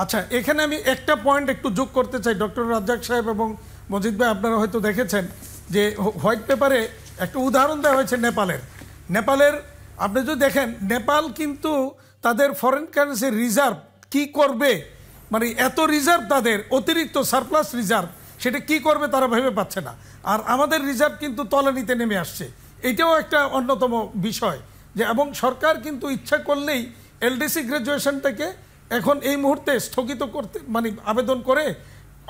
Speaker 4: আচ্ছা, এখানে আমি একটা পয়েন্ট একটু যোগ করতে চাই। ডক্টর রাজ্জাক সাহেব এবং মজিদ ভাই, আপনারা হয়তো দেখেছেন যে হোয়াইট পেপারে একটা উদাহরণ দেওয়া হয়েছে নেপালের। আপনি যদি দেখেন, নেপাল কিন্তু তাদের ফরেন কারেন্সি রিজার্ভ কি করবে, মানে এত রিজার্ভ তাদের, অতিরিক্ত সারপ্লাস রিজার্ভ, সেটা কি করবে তারা ভেবে পাচ্ছে না। আর আমাদের রিজার্ভ কিন্তু তলানিতে নেমে আসছে, এটাও একটা অন্যতম বিষয়। যে এবং সরকার কিন্তু ইচ্ছা করলেই এলডিসি গ্র্যাজুয়েশনটাকে এখন এই মুহূর্তে স্থগিত করতে, মানে আবেদন করে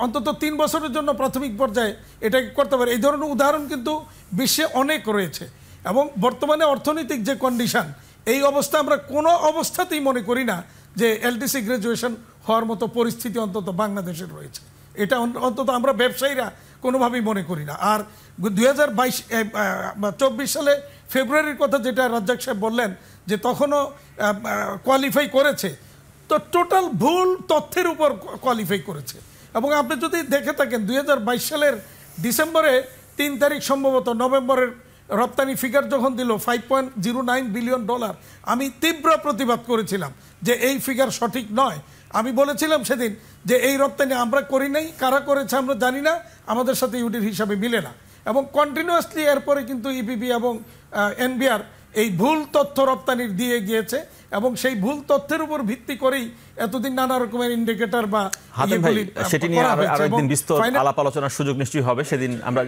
Speaker 4: অন্তত 3 বছরের জন্য প্রাথমিক পর্যায়ে এটাকে করতে পারে। এই ধরনের উদাহরণ কিন্তু বিশ্বে অনেক রয়েছে। এবং বর্তমানে অর্থনৈতিক যে কন্ডিশন, এই অবস্থা আমরা কোনো অবস্থাতেই মনে করি না যে এলডিসি গ্র্যাজুয়েশন হওয়ার মতো পরিস্থিতি অন্তত বাংলাদেশের রয়েছে। এটা অন্তত আমরা ব্যবসায়ীরা কোনোভাবেই মনে করি না। আর 2024 সালে ফেব্রুয়ারির কথা যেটা রাজ্জাক সাহেব বললেন যে তখনও কোয়ালিফাই করেছে, তো টোটাল ভুল তথ্যের উপর কোয়ালিফাই করেছে। এবং আপনি যদি দেখে থাকেন 2022 সালের ডিসেম্বরে 3 তারিখ সম্ভবত, নভেম্বরের রপ্তানি ফিগার যখন দিল $5.09 বিলিয়ন, আমি তীব্র প্রতিবাদ করেছিলাম যে এই ফিগার সঠিক নয়। আমি বলেছিলাম সেদিন যে এই রপ্তানি আমরা করি নাই, কারা করেছে আমরা জানি না, আমাদের সাথে ইউডির হিসাবে মিলে না। এবং কন্টিনিউয়াসলি এরপরে কিন্তু ইপিবি এবং এনবিআর এই ভুল তথ্য রপ্তানির দিয়ে গিয়েছে, এবং সেই ভুল তথ্যের উপর ভিত্তি করেই এতদিন নানা রকমের ইন্ডিকেটর বা
Speaker 1: সেটি নিয়ে আরো একদিন বিস্তর আলাপ আলোচনার সুযোগ নিশ্চয়ই হবে, সেদিন আমরা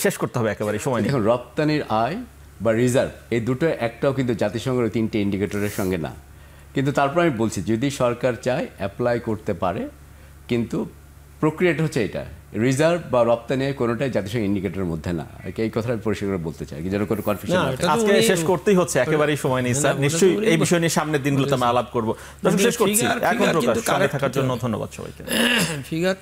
Speaker 1: শেষ করতে হবে একেবারে সময় নেই।
Speaker 3: এখন রপ্তানির আয় বা রিজার্ভ, এই দুটো একটাও কিন্তু জাতিসংঘের 3টে ইন্ডিকেটরের সঙ্গে না। কিন্তু তারপর আমি বলছি, যদি সরকার চায় অ্যাপ্লাই করতে পারে, কিন্তু প্রক্রিয়াটা হচ্ছে এটা, রিজার্ভ বা রপ্তানি কোনোটাই জাতিসংঘ ইন্ডিকেটরের মধ্যে না। এই কথাটা আমি পরিষ্কার করে বলতে চাই, যেন কোনো কনফিউশন না থাকে।
Speaker 1: আজকে শেষ করতেই হচ্ছে, একেবারেই সময় নেই স্যার। নিশ্চয়ই এই বিষয় নিয়ে সামনের দিনগুলোতে আমরা আলাপ করবো। শেষ করছি, এখন প্রকাশ সঙ্গে থাকার জন্য ধন্যবাদ সবাইকে।
Speaker 2: ফিগার